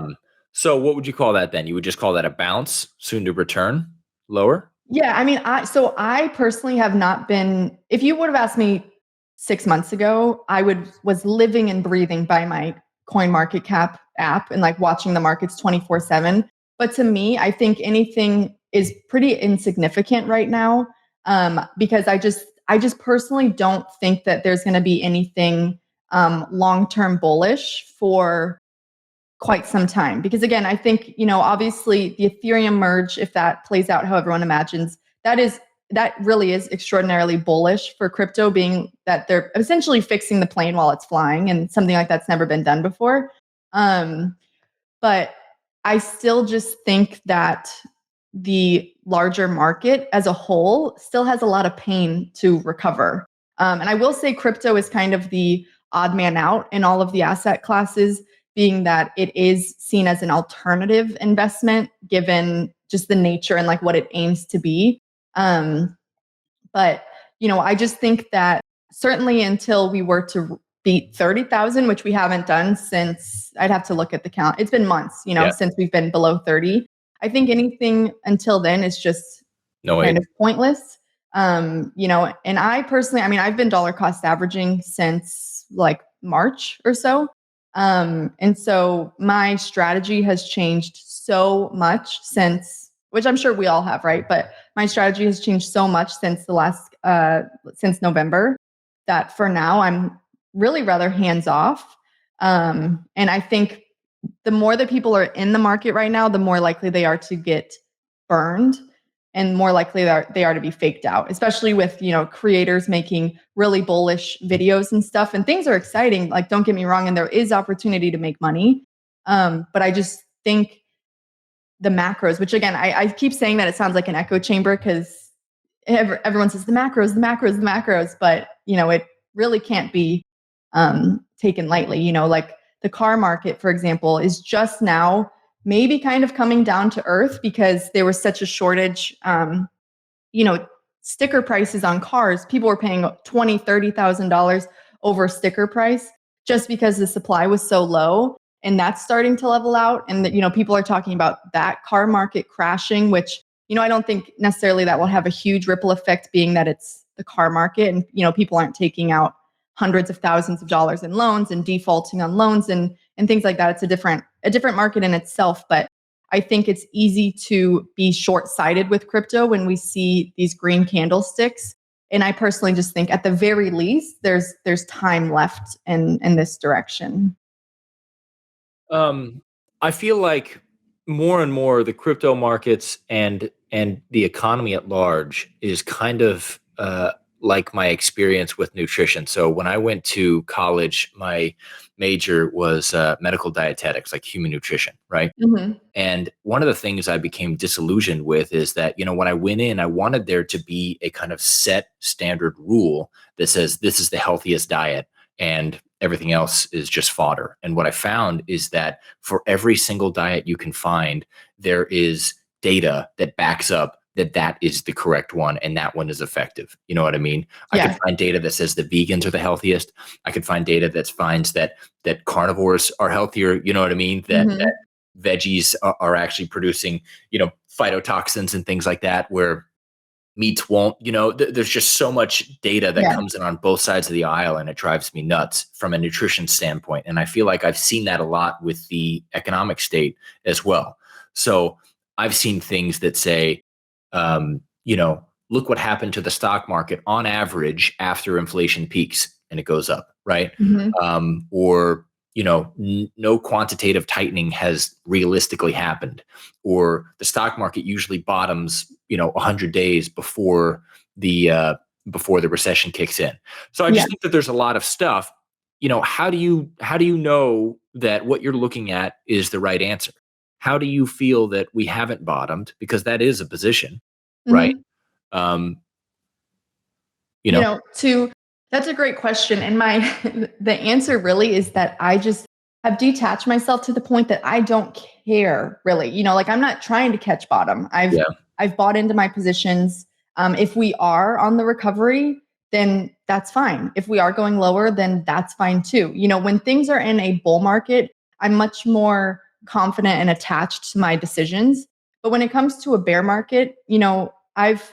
So what would you call that then? You would just call that a bounce, soon to return, lower? Yeah. I mean, I personally have not been, if you would have asked me 6 months ago, I was living and breathing by my CoinMarketCap app and like watching the markets 24/7. But to me, I think anything is pretty insignificant right now, because I just personally don't think that there's going to be anything long-term bullish for quite some time. Because again, I think, obviously the Ethereum merge, if that plays out how everyone imagines, that really is extraordinarily bullish for crypto, being that they're essentially fixing the plane while it's flying, and something like that's never been done before. But I still just think that the larger market as a whole still has a lot of pain to recover. And I will say crypto is kind of the odd man out in all of the asset classes, being that it is seen as an alternative investment, given just the nature and like what it aims to be. But, I just think that certainly until we were to beat 30,000, which we haven't done since, I'd have to look at the count. It's been months, since we've been below 30. I think anything until then is just kind of pointless. And I personally, I've been dollar cost averaging since like March or so. And so my strategy has changed so much since, which I'm sure we all have, right? But my strategy has changed so much since since November, that for now I'm really rather hands off. And I think the more that people are in the market right now, the more likely they are to get burned, and more likely they are to be faked out, especially with, creators making really bullish videos and stuff. And things are exciting. Like, don't get me wrong. And there is opportunity to make money. But I just think the macros, which again, I keep saying that it sounds like an echo chamber, because everyone says the macros, but it really can't be taken lightly. Like the car market, for example, is just now maybe kind of coming down to earth, because there was such a shortage. Sticker prices on cars, people were paying $20,000, $30,000 over sticker price just because the supply was so low. And that's starting to level out. And people are talking about that car market crashing, which, I don't think necessarily that will have a huge ripple effect, being that it's the car market, and, people aren't taking out hundreds of thousands of dollars in loans and defaulting on loans and things like that. It's a different market in itself. But I think it's easy to be short-sighted with crypto when we see these green candlesticks. And I personally just think at the very least, there's time left in this direction. I feel like more and more the crypto markets and the economy at large is kind of like my experience with nutrition. So when I went to college, my major was medical dietetics, like human nutrition, right? Mm-hmm. And one of the things I became disillusioned with is that, when I went in, I wanted there to be a kind of set standard rule that says this is the healthiest diet and everything else is just fodder. And what I found is that for every single diet you can find, there is data that backs up that is the correct one and that one is effective. You know what I mean? Yeah. I could find data that says the vegans are the healthiest. I could find data that finds that carnivores are healthier. You know what I mean? That veggies are actually producing, phytotoxins and things like that, where meats won't. There's just so much data that comes in on both sides of the aisle, and it drives me nuts from a nutrition standpoint. And I feel like I've seen that a lot with the economic state as well. So I've seen things that say, look what happened to the stock market on average after inflation peaks and it goes up, right? Mm-hmm. Or no quantitative tightening has realistically happened, or the stock market usually bottoms 100 days before the recession kicks in. So I just think that there's a lot of stuff. How do you know that what you're looking at is the right answer? How do you feel that we haven't bottomed? Because that is a position, right? That's a great question. And the answer really is that I just have detached myself to the point that I don't care really. Like I'm not trying to catch bottom. I've bought into my positions. If we are on the recovery, then that's fine. If we are going lower, then that's fine too. When things are in a bull market, I'm much more confident and attached to my decisions. But when it comes to a bear market, I've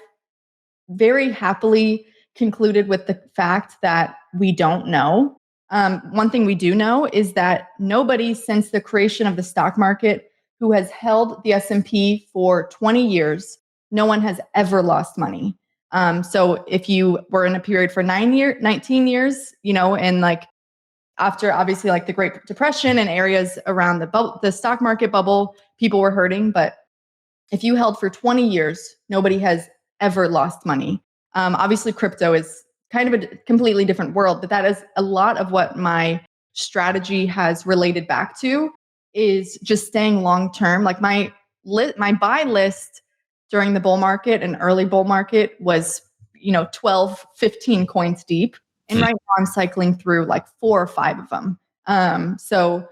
very happily concluded with the fact that we don't know. One thing we do know is that nobody since the creation of the stock market who has held the S&P for 20 years, no one has ever lost money. So if you were in a period for 19 years, and like after obviously like the Great Depression and areas around the stock market bubble, people were hurting. But if you held for 20 years, nobody has ever lost money. Obviously, crypto is kind of a completely different world, but that is a lot of what my strategy has related back to, is just staying long term. Like my buy list during the bull market and early bull market was 12, 15 coins deep. And right now I'm cycling through like 4 or 5 of them. So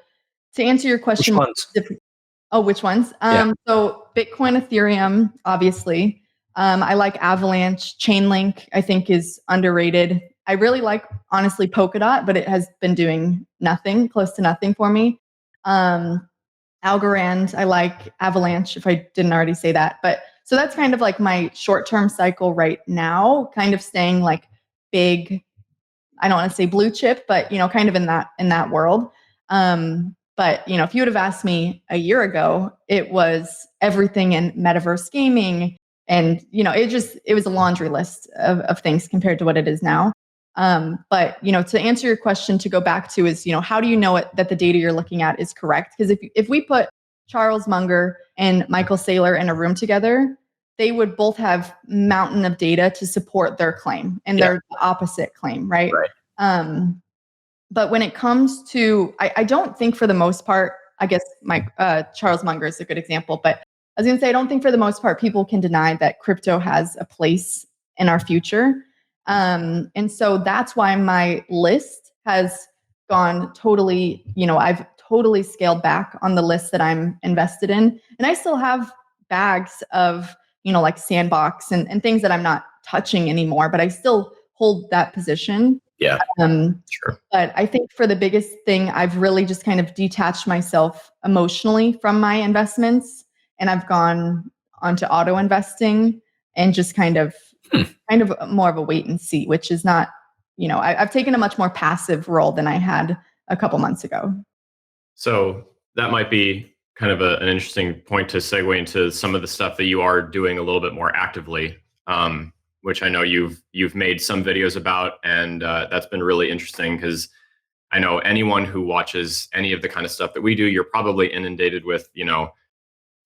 to answer your question, which ones? So Bitcoin, Ethereum, obviously. I like Avalanche. Chainlink, I think, is underrated. I really like, honestly, Polkadot, but it has been doing nothing, close to nothing for me. Algorand, I like Avalanche, if I didn't already say that. But so that's kind of like my short-term cycle right now, kind of staying like big, I don't want to say blue chip, but kind of in that world. But if you would have asked me a year ago, it was everything in metaverse gaming, and it was a laundry list of things compared to what it is now. But to answer your question, to go back to is how do you know that the data you're looking at is correct? Because if we put Charles Munger and Michael Saylor in a room together, they would both have mountain of data to support their claim, and they're the opposite claim, right? But when it comes to, I don't think for the most part, I guess Charles Munger is a good example, but I was going to say, I don't think for the most part, people can deny that crypto has a place in our future. And so that's why my list has gone totally, I've totally scaled back on the list that I'm invested in. And I still have bags of, like Sandbox and things that I'm not touching anymore, but I still hold that position. Yeah. Sure. But I think for the biggest thing, I've really just kind of detached myself emotionally from my investments, and I've gone onto auto investing and just kind of more of a wait and see, which is not, I've taken a much more passive role than I had a couple months ago. So that might be kind of an interesting point to segue into some of the stuff that you are doing a little bit more actively. Which I know you've made some videos about, and that's been really interesting because I know anyone who watches any of the kind of stuff that we do, you're probably inundated with,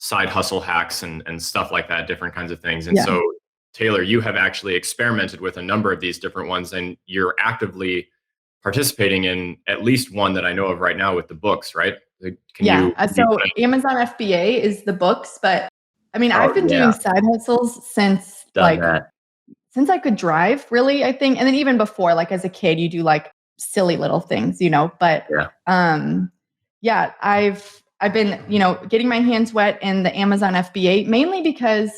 side hustle hacks and stuff like that, different kinds of things. And so, Taylor, you have actually experimented with a number of these different ones, and you're actively participating in at least one that I know of right now with the books, right? So Amazon FBA is the books, but I mean, I've been doing side hustles since since I could drive, really, I think. And then even before, like as a kid, you do like silly little things, but I've been, getting my hands wet in the Amazon FBA, mainly because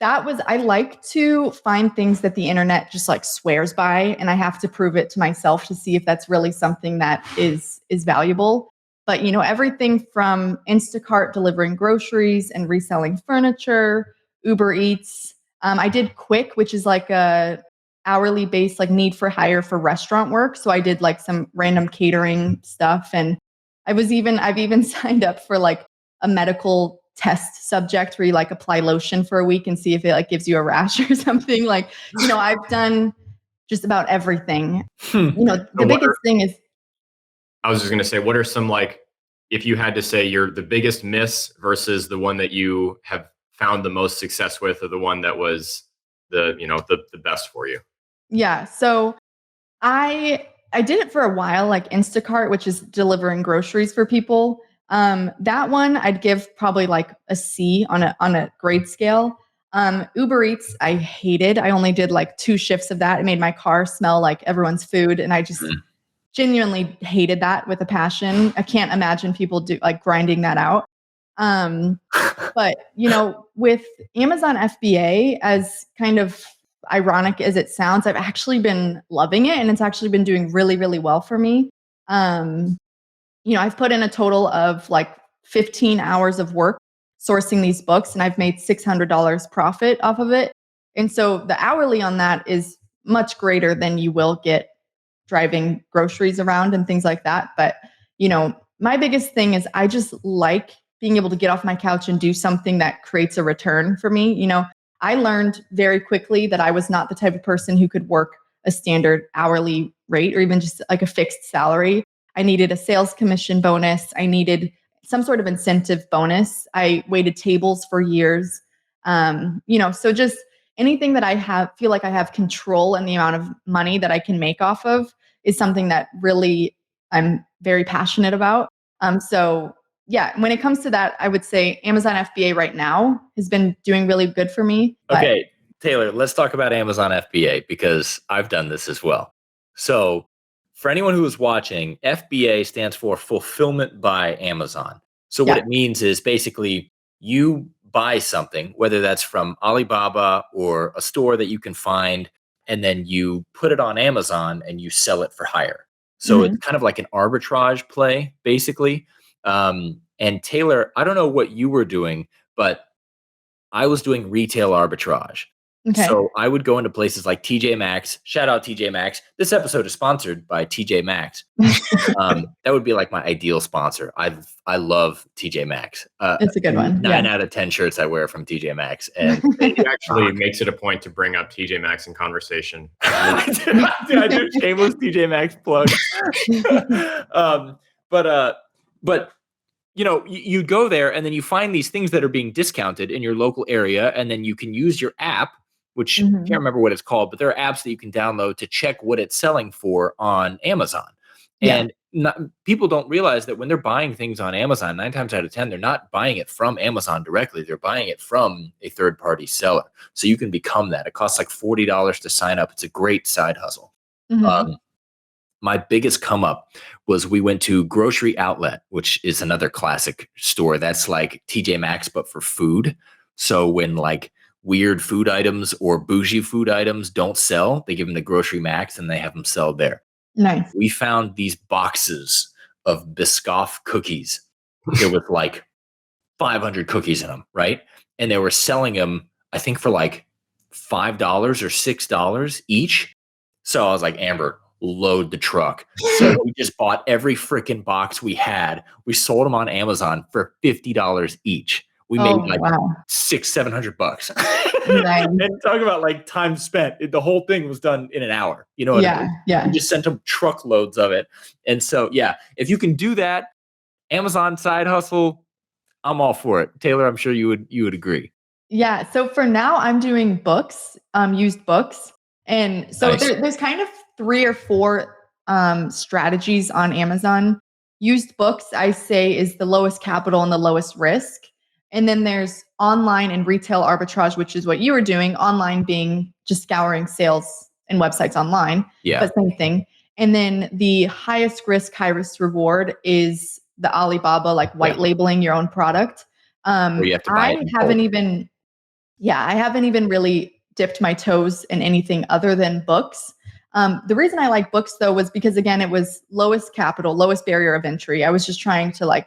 I like to find things that the internet just like swears by, and I have to prove it to myself to see if that's really something that is valuable. But, everything from Instacart delivering groceries and reselling furniture, Uber Eats. I did Quick, which is like a hourly based like need for hire for restaurant work. So I did like some random catering stuff. And I've even signed up for like a medical test subject where you like apply lotion for a week and see if it like gives you a rash or something. Like, I've done just about everything. The biggest thing is I was just going to say, what are some, like, if you had to say you're the biggest miss versus the one that you have found the most success with, or the one that was the best for you? Yeah. So I did it for a while, like Instacart, which is delivering groceries for people. That one I'd give probably like a C on a grade scale. Uber Eats, I hated. I only did like 2 shifts of that. It made my car smell like everyone's food, and I just genuinely hated that with a passion. I can't imagine people do like grinding that out. Um, but with Amazon FBA, as kind of ironic as it sounds, I've actually been loving it, and it's actually been doing really, really well for me. Um, I've put in a total of like 15 hours of work sourcing these books, and I've made $600 profit off of it. And so the hourly on that is much greater than you will get driving groceries around and things like that. But, my biggest thing is I just like being able to get off my couch and do something that creates a return for me. I learned very quickly that I was not the type of person who could work a standard hourly rate or even just like a fixed salary. I needed a sales commission bonus. I needed some sort of incentive bonus. I waited tables for years. So just anything that feel like I have control in the amount of money that I can make off of is something that really I'm very passionate about. So yeah, when it comes to that, I would say Amazon FBA right now has been doing really good for me. Okay, Taylor, let's talk about Amazon FBA because I've done this as well. So for anyone who is watching, FBA stands for Fulfillment by Amazon. So what it means is basically you buy something, whether that's from Alibaba or a store that you can find, and then you put it on Amazon and you sell it for higher. So it's kind of like an arbitrage play, basically. And Taylor, I don't know what you were doing, but I was doing retail arbitrage. Okay. So I would go into places like TJ Maxx. Shout out TJ Maxx. This episode is sponsored by TJ Maxx. That would be like my ideal sponsor. I love TJ Maxx. It's a good one. 9 out of 10 shirts I wear from TJ Maxx, and it actually makes it a point to bring up TJ Maxx in conversation. I do shameless TJ Maxx plug. But you go there and then you find these things that are being discounted in your local area, and then you can use your app, which I can't remember what it's called, but there are apps that you can download to check what it's selling for on Amazon. And people don't realize that when they're buying things on Amazon, 9 times out of 10, they're not buying it from Amazon directly. They're buying it from a third-party seller. So you can become that. It costs like $40 to sign up. It's a great side hustle. My biggest come up was we went to Grocery Outlet, which is another classic store. That's like TJ Maxx, but for food. So when like weird food items or bougie food items don't sell, they give them the Grocery Max and they have them sell there. Nice. We found these boxes of Biscoff cookies. There was like 500 cookies in them, right? And they were selling them, I think, for like $5 or $6 each. So I was like, Amber, load the truck. So we just bought every freaking box we had. We sold them on Amazon for $50 each. We made like $600-700. Nice. And talk about like time spent. The whole thing was done in an hour. You know what I mean? Yeah. We just sent them truckloads of it. And so, yeah, if you can do that, Amazon side hustle, I'm all for it. Taylor, I'm sure you would agree. Yeah. So for now, I'm doing books, used books. And so there's kind of 3 or 4 strategies on Amazon. Used books, I say, is the lowest capital and the lowest risk. And then there's online and retail arbitrage, which is what you were doing. Online being just scouring sales and websites online. Yeah. But same thing. And then the highest risk, high risk reward is the Alibaba, like white labeling your own product. Where you have to buy it I haven't even really dipped my toes in anything other than books. The reason I like books though was because, again, it was lowest capital, lowest barrier of entry. I was just trying to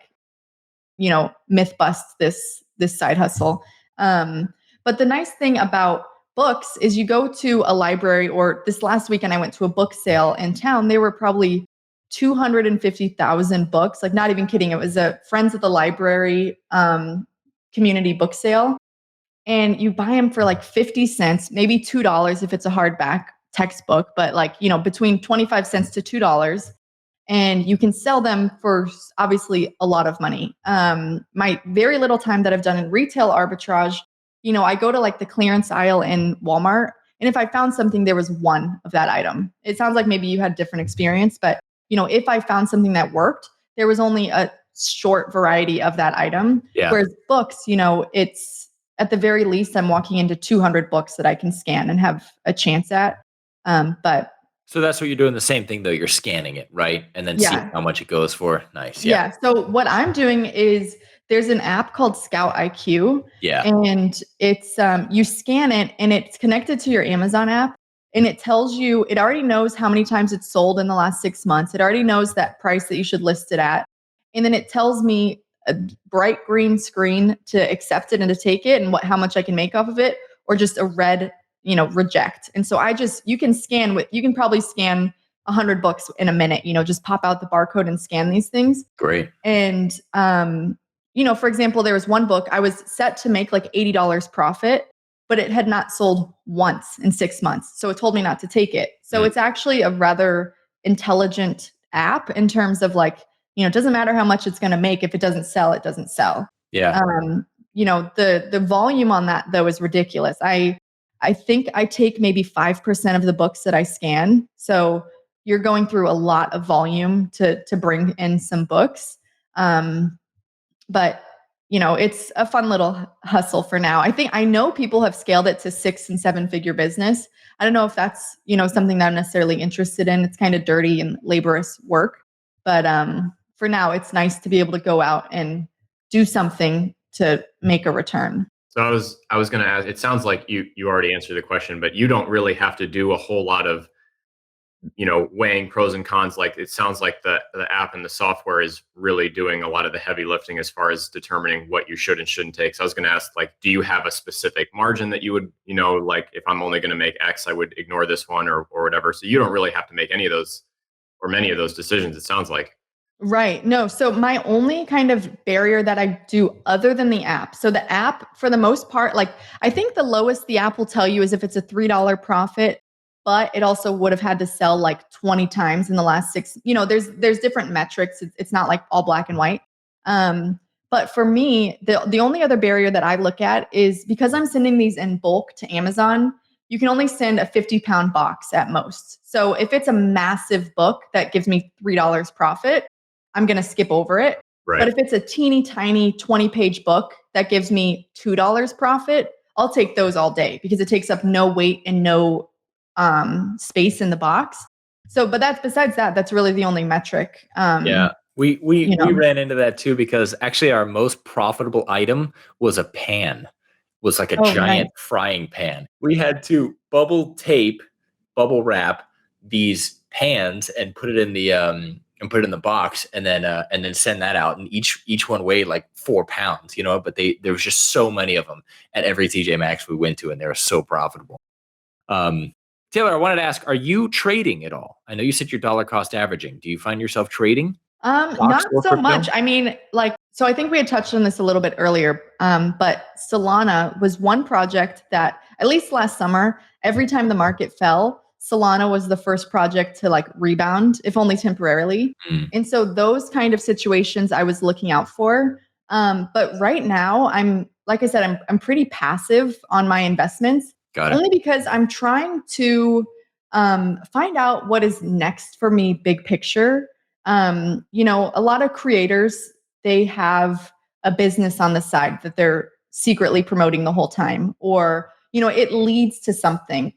myth bust this side hustle. But the nice thing about books is you go to a library, or this last weekend I went to a book sale in town. There were probably 250,000 books, like not even kidding. It was a Friends of the Library community book sale. And you buy them for like 50 cents, maybe $2 if it's a hardback textbook, but between 25 cents to $2. and you can sell them for obviously a lot of money. My very little time that I've done in retail arbitrage, I go to like the clearance aisle in Walmart, and if I found something, there was one of that item. It sounds like maybe you had different experience, but if I found something that worked, there was only a short variety of that item. Yeah. Whereas books, it's at the very least, I'm walking into 200 books that I can scan and have a chance at. But so that's what you're doing. The same thing though. You're scanning it, right? And then see how much it goes for. Nice. Yeah. So what I'm doing is there's an app called Scout IQ. Yeah. And it's you scan it and it's connected to your Amazon app. And it tells you, it already knows how many times it's sold in the last 6 months. It already knows that price that you should list it at. And then it tells me a bright green screen to accept it and to take it and how much I can make off of it, or just a red, reject. And so you can probably scan 100 books in a minute, just pop out the barcode and scan these things. Great. And, for example, there was one book I was set to make like $80 profit, but it had not sold once in 6 months. So it told me not to take it. So it's actually a rather intelligent app in terms of like, it doesn't matter how much it's going to make. If it doesn't sell, it doesn't sell. Yeah. The volume on that though is ridiculous. I think I take maybe 5% of the books that I scan. So you're going through a lot of volume to bring in some books. But it's a fun little hustle for now. I know people have scaled it to 6 and 7 figure business. I don't know if that's, something that I'm necessarily interested in. It's kind of dirty and laborious work, but for now it's nice to be able to go out and do something to make a return. So I was going to ask, it sounds like you already answered the question, but you don't really have to do a whole lot of, weighing pros and cons. Like it sounds like the app and the software is really doing a lot of the heavy lifting as far as determining what you should and shouldn't take. So I was going to ask, like, do you have a specific margin that you would, like if I'm only going to make X, I would ignore this one or whatever. So you don't really have to make any of those or many of those decisions, it sounds like. Right. No. So my only kind of barrier that I do other than the app. So the app, for the most part, like I think the lowest the app will tell you is if it's a $3 profit, but it also would have had to sell like 20 times in the last 6. There's different metrics. It's not like all black and white. But for me, the only other barrier that I look at is because I'm sending these in bulk to Amazon, you can only send a 50-pound box at most. So if it's a massive book that gives me $3 profit, I'm going to skip over it. Right. But if it's a teeny tiny 20-page book that gives me $2 profit, I'll take those all day because it takes up no weight and no space in the box. So, but that's really the only metric. Yeah. We ran into that too, because actually our most profitable item was a pan, was like a giant frying pan. We had to bubble wrap these pans and put it in the box and then send that out. And each one weighed like 4 pounds, but there was just so many of them at every TJ Maxx we went to, and they were so profitable. Taylor, I wanted to ask, are you trading at all? I know you said you're dollar cost averaging. Do you find yourself trading? Not so much. I mean, so I think we had touched on this a little bit earlier, but Solana was one project that, at least last summer, every time the market fell, Solana was the first project to rebound, if only temporarily. And so those kind of situations I was looking out for. But right now, like I said, I'm pretty passive on my investments. Got it. Only because I'm trying to find out what is next for me, big picture. A lot of creators, they have a business on the side that they're secretly promoting the whole time, or, it leads to something.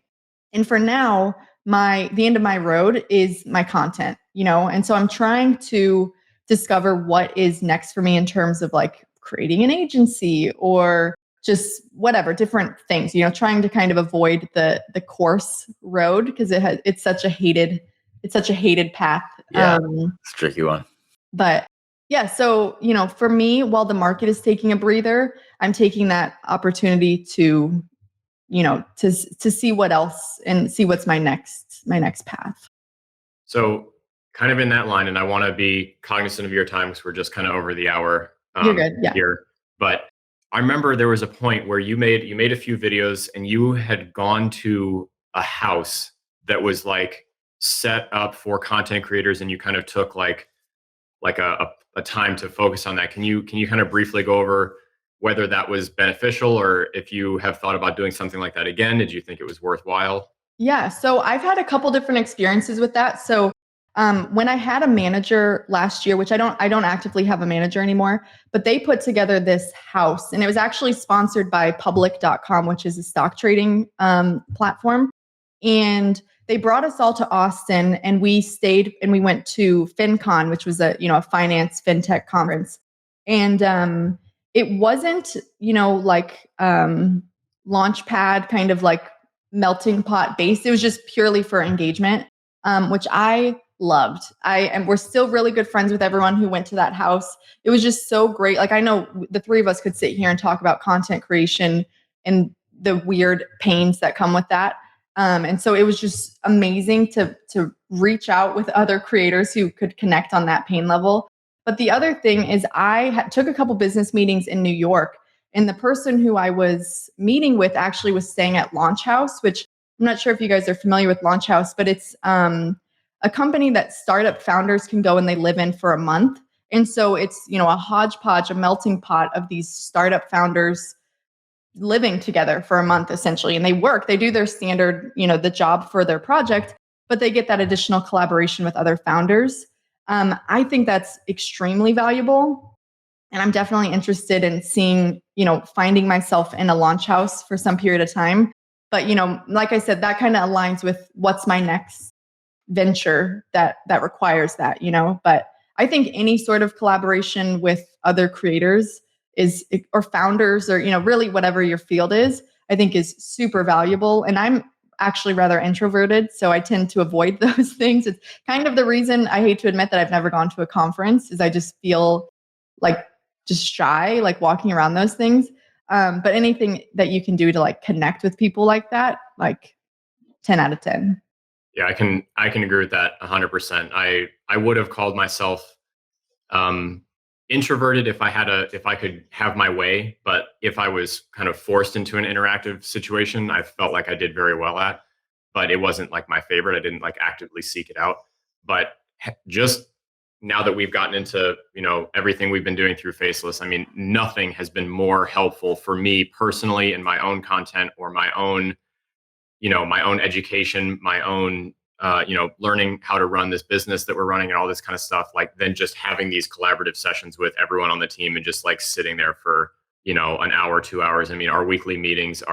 And for now, the end of my road is my content, and so I'm trying to discover what is next for me in terms of creating an agency or just whatever, different things, trying to kind of avoid the course road because it's such a hated path. Yeah, it's a tricky one. But yeah, so, for me, while the market is taking a breather, I'm taking that opportunity to see what else and see what's my next path. So kind of in that line, and I want to be cognizant of your time because we're just kind of over the hour You're good, yeah. here. But I remember there was a point where you made a few videos and you had gone to a house that was like set up for content creators and you kind of took like a time to focus on that. Can you kind of briefly go over whether that was beneficial or if you have thought about doing something like that again? Did you think it was worthwhile? Yeah, so I've had a couple different experiences with that. So when I had a manager last year, which I don't actively have a manager anymore, but they put together this house, and it was actually sponsored by public.com, which is a stock trading platform. And they brought us all to Austin, and we stayed and we went to FinCon, which was a finance fintech conference. And it wasn't like launchpad kind of like melting pot based. It was just purely for engagement, which I loved. We're still really good friends with everyone who went to that house. It was just so great. Like, I know the three of us could sit here and talk about content creation and the weird pains that come with that. And so it was just amazing to reach out with other creators who could connect on that pain level. But the other thing is I took a couple business meetings in New York, and the person who I was meeting with actually was staying at Launch House, which I'm not sure if you guys are familiar with Launch House, but it's a company that startup founders can go and they live in for a month. And so it's, a hodgepodge, a melting pot of these startup founders living together for a month essentially. And they do their standard, the job for their project, but they get that additional collaboration with other founders. I think that's extremely valuable. And I'm definitely interested in seeing, finding myself in a launch house for some period of time. But, like I said, that kind of aligns with what's my next venture that requires that, but I think any sort of collaboration with other creators or founders or, really whatever your field is, I think is super valuable. And I'm actually rather introverted, so I tend to avoid those things. It's kind of the reason I hate to admit that I've never gone to a conference is I just feel like just shy, like walking around those things. But anything that you can do to like connect with people like that, like 10 out of 10. Yeah, I can agree with that 100%. I would have called myself introverted if I could have my way, but if I was kind of forced into an interactive situation, I felt like I did very well at, but it wasn't like my favorite. I didn't like actively seek it out. But just now that we've gotten into, everything we've been doing through Faceless, I mean, nothing has been more helpful for me personally in my own content or my own education, my own, learning how to run this business that we're running and all this kind of stuff, like then just having these collaborative sessions with everyone on the team and just like sitting there for, an hour, 2 hours. I mean, our weekly meetings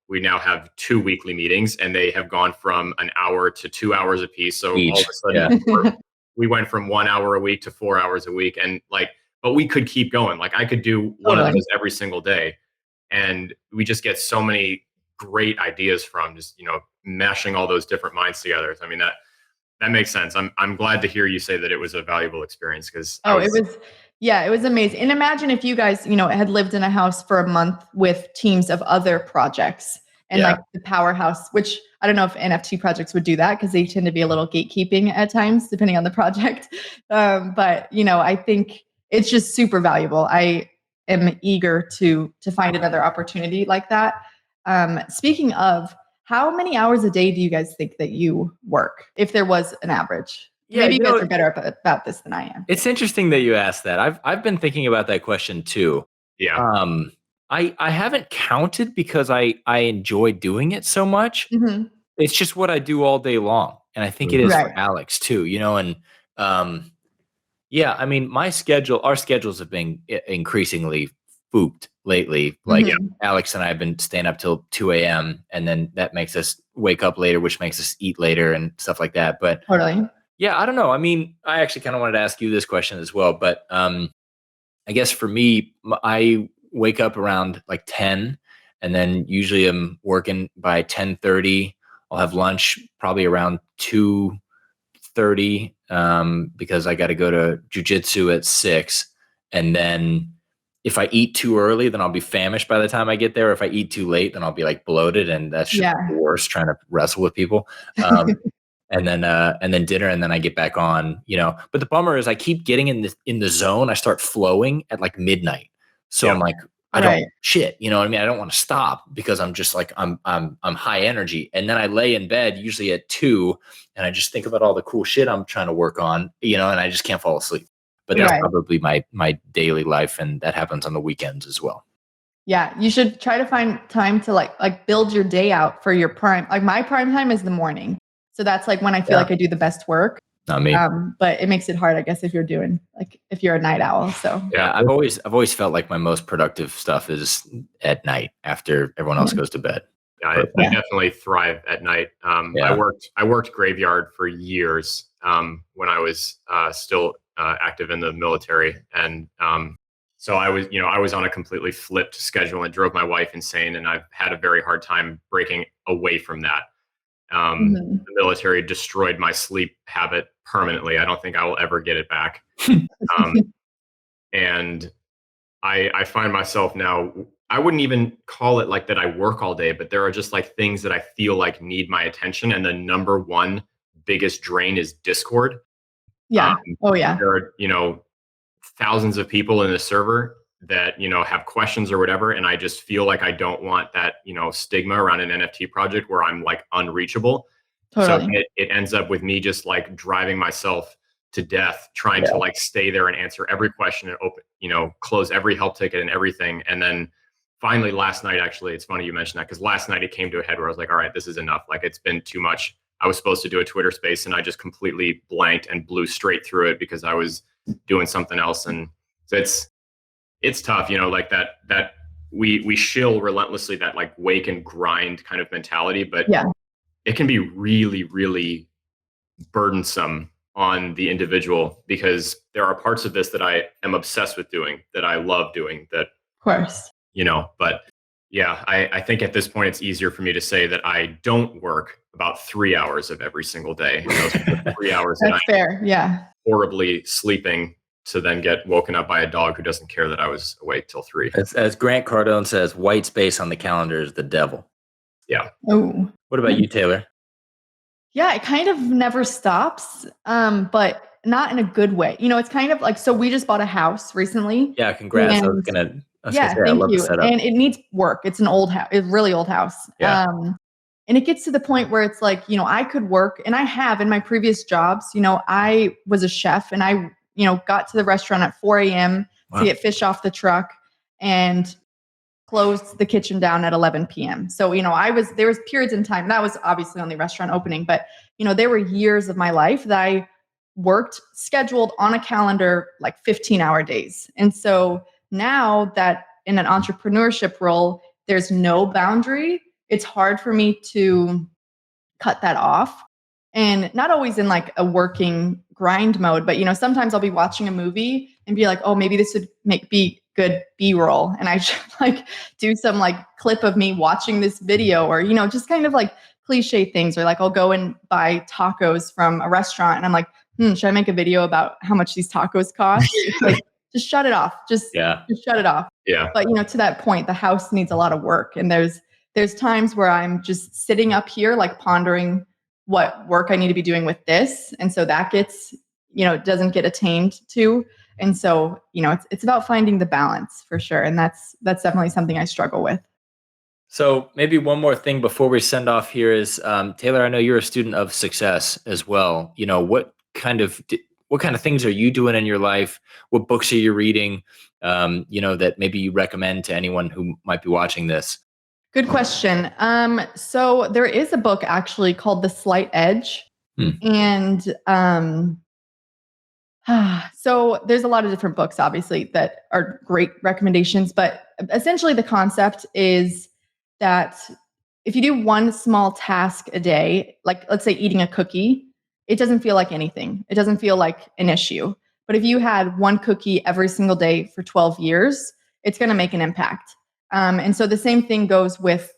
we now have 2 weekly meetings and they have gone from an hour to 2 hours a piece. So all of a sudden we went from 1 hour a week to 4 hours a week. And but we could keep going. Like I could do one of those every single day. And we just get so many great ideas from just mashing all those different minds together. I mean that makes sense. I'm glad to hear you say that it was a valuable experience because it was amazing. And imagine if you guys had lived in a house for a month with teams of other projects and like the powerhouse, which I don't know if NFT projects would do that because they tend to be a little gatekeeping at times depending on the project. But I think it's just super valuable. I am eager to find another opportunity like that. Speaking of, how many hours a day do you guys think that you work, if there was an average? Yeah, maybe you guys are better about this than I am. It's interesting that you asked that. I've been thinking about that question too. Yeah. I haven't counted because I enjoy doing it so much. Mm-hmm. It's just what I do all day long, and I think it is for Alex too. And I mean, our schedules have been increasingly spooked lately. Like Alex and I have been staying up till 2 a.m. and then that makes us wake up later, which makes us eat later and stuff like that. But totally. Yeah, I don't know. I mean, I actually kind of wanted to ask you this question as well, but I guess for me, I wake up around like 10 and then usually I'm working by 10:30. I'll have lunch probably around 2:30 because I got to go to jujitsu at 6. And then if I eat too early, then I'll be famished by the time I get there. If I eat too late, then I'll be like bloated, and that's just the worst trying to wrestle with people. And then dinner, and then I get back on, But the bummer is I keep getting in the zone. I start flowing at like midnight. So I'm like, I don't shit, you know what I mean? I don't want to stop because I'm just like, I'm high energy. And then I lay in bed usually at 2 and I just think about all the cool shit I'm trying to work on, you know, and I just can't fall asleep. But that's probably my daily life. And that happens on the weekends as well. Yeah. You should try to find time to like build your day out for your prime. Like my prime time is the morning. So that's like when I feel like I do the best work. Not me. But it makes it hard, I guess, if you're a night owl. So yeah, I've always felt like my most productive stuff is at night after everyone else goes to bed. Yeah, I definitely thrive at night. I worked graveyard for years when I was still active in the military, and so I was on a completely flipped schedule and drove my wife insane, and I've had a very hard time breaking away from that. The military destroyed my sleep habit permanently. I don't think I will ever get it back. And I find myself now, I wouldn't even call it like that I work all day, but there are just like things that I feel like need my attention. And the number one biggest drain is Discord. Yeah. There are, thousands of people in the server that, have questions or whatever. And I just feel like I don't want that, stigma around an NFT project where I'm like unreachable. Totally. So it ends up with me just like driving myself to death, trying to like stay there and answer every question and open, close every help ticket and everything. And then finally last night, actually, it's funny you mentioned that because last night it came to a head where I was like, all right, this is enough. Like it's been too much. I was supposed to do a Twitter space and I just completely blanked and blew straight through it because I was doing something else. And so it's tough, like that we shill relentlessly that like wake and grind kind of mentality, but it can be really, really burdensome on the individual because there are parts of this that I am obsessed with doing, that I love doing, that, of course, but yeah, I think at this point it's easier for me to say that I don't work about 3 hours of every single day. And those are 3 hours That's fair. Yeah. Horribly sleeping to then get woken up by a dog who doesn't care that I was awake till 3. As Grant Cardone says, white space on the calendar is the devil. Yeah. Oh. What about you, Taylor? Yeah, it kind of never stops, but not in a good way. It's kind of like, so we just bought a house recently. Yeah, congrats. And, I was gonna say, thank I love you. the setup. And it needs work. It's an old house, a really old house. Yeah. And it gets to the point where it's like, I could work, and I have in my previous jobs, I was a chef and I, got to the restaurant at 4 a.m. to get fish off the truck and closed the kitchen down at 11 p.m. So, there was periods in time, that was obviously on the restaurant opening, but, there were years of my life that I worked scheduled on a calendar, like 15-hour days. And so now that in an entrepreneurship role, there's no boundary, it's hard for me to cut that off. And not always in like a working grind mode, but sometimes I'll be watching a movie and be like, oh, maybe this would be good B-roll. And I should like do some like clip of me watching this video, or, just kind of like cliche things, or like I'll go and buy tacos from a restaurant and I'm like, should I make a video about how much these tacos cost? Like, just shut it off. Just shut it off. Yeah. But to that point, the house needs a lot of work. And there's times where I'm just sitting up here, like pondering what work I need to be doing with this. And so that gets, doesn't get attained to. And so, it's about finding the balance for sure. And that's definitely something I struggle with. So maybe one more thing before we send off here is, Taylor, I know you're a student of success as well. What kind of things are you doing in your life? What books are you reading? That maybe you recommend to anyone who might be watching this? Good question. So there is a book actually called The Slight Edge. And so there's a lot of different books, obviously, that are great recommendations. But essentially the concept is that if you do one small task a day, like let's say eating a cookie, it doesn't feel like anything. It doesn't feel like an issue. But if you had one cookie every single day for 12 years, it's going to make an impact. And so the same thing goes with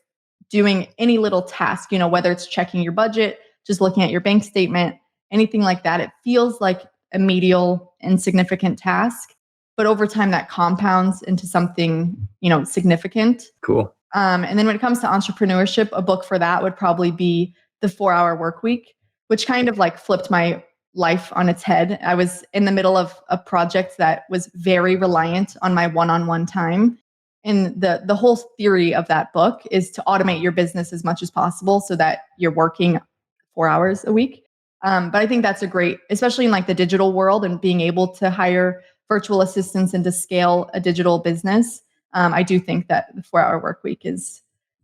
doing any little task, whether it's checking your budget, just looking at your bank statement, anything like that. It feels like a medial, insignificant task, but over time that compounds into something, significant. Cool. And then when it comes to entrepreneurship, a book for that would probably be The 4-Hour Workweek, which kind of like flipped my life on its head. I was in the middle of a project that was very reliant on my one-on-one time. And the whole theory of that book is to automate your business as much as possible so that you're working 4 hours a week. But I think that's a great, especially in like the digital world and being able to hire virtual assistants and to scale a digital business. I do think that the 4-hour work week is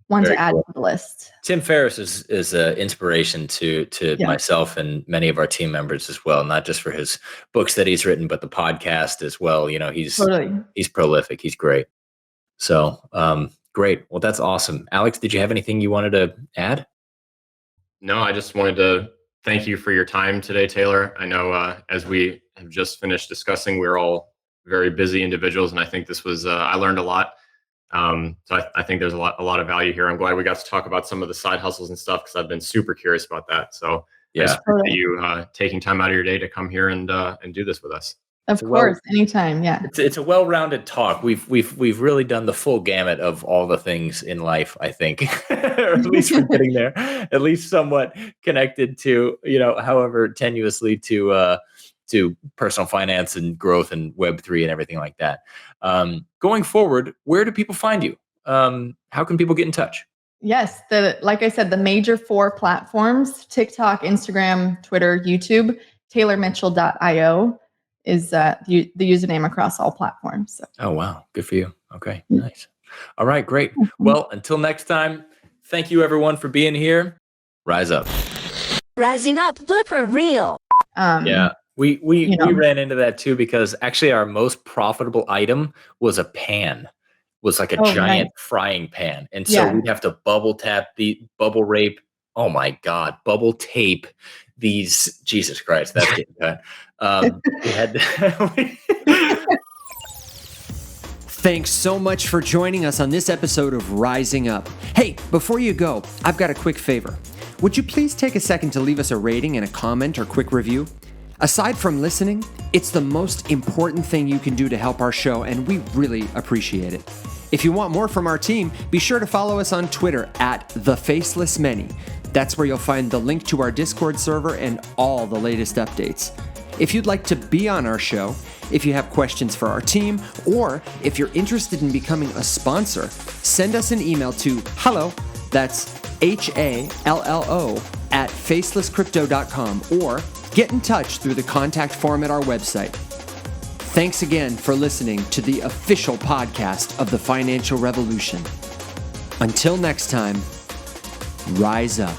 one Very to add cool. to the list. Tim Ferriss is an inspiration to myself and many of our team members as well, not just for his books that he's written, but the podcast as well. You know, he's prolific. He's great. So great. Well, that's awesome. Alex, did you have anything you wanted to add? No, I just wanted to thank you for your time today, Taylor. I know as we have just finished discussing, we're all very busy individuals, and I think this was I learned a lot. So I think there's a lot of value here. I'm glad we got to talk about some of the side hustles and stuff because I've been super curious about that. So I just appreciate you taking time out of your day to come here and do this with us. Of course, anytime. Yeah, it's a well-rounded talk. We've really done the full gamut of all the things in life, I think, or at least we're getting there. At least somewhat connected to, however tenuously to personal finance and growth and Web3 and everything like that. Going forward, where do people find you? How can people get in touch? Yes, like I said, the major 4 platforms: TikTok, Instagram, Twitter, YouTube. TaylorMitchell.io is the username across all platforms. So. Oh, wow. Good for you. Okay, nice. All right, great. Well, until next time, thank you everyone for being here. Rise up. Rising up, for real. Yeah, we ran into that too because actually our most profitable item was a pan. Was like a giant frying pan. And so we'd have to bubble tape, oh my God, bubble tape these, Jesus Christ, that's getting cut. We had Thanks so much for joining us on this episode of Rising Up. Hey, before you go, I've got a quick favor. Would you please take a second to leave us a rating and a comment or quick review? Aside from listening, it's the most important thing you can do to help our show, and we really appreciate it. If you want more from our team, be sure to follow us on Twitter @TheFacelessMany. That's where you'll find the link to our Discord server and all the latest updates. If you'd like to be on our show, if you have questions for our team, or if you're interested in becoming a sponsor, send us an email to hello, that's HALLO, @facelesscrypto.com, or get in touch through the contact form at our website. Thanks again for listening to the official podcast of the Financial Revolution. Until next time, rise up.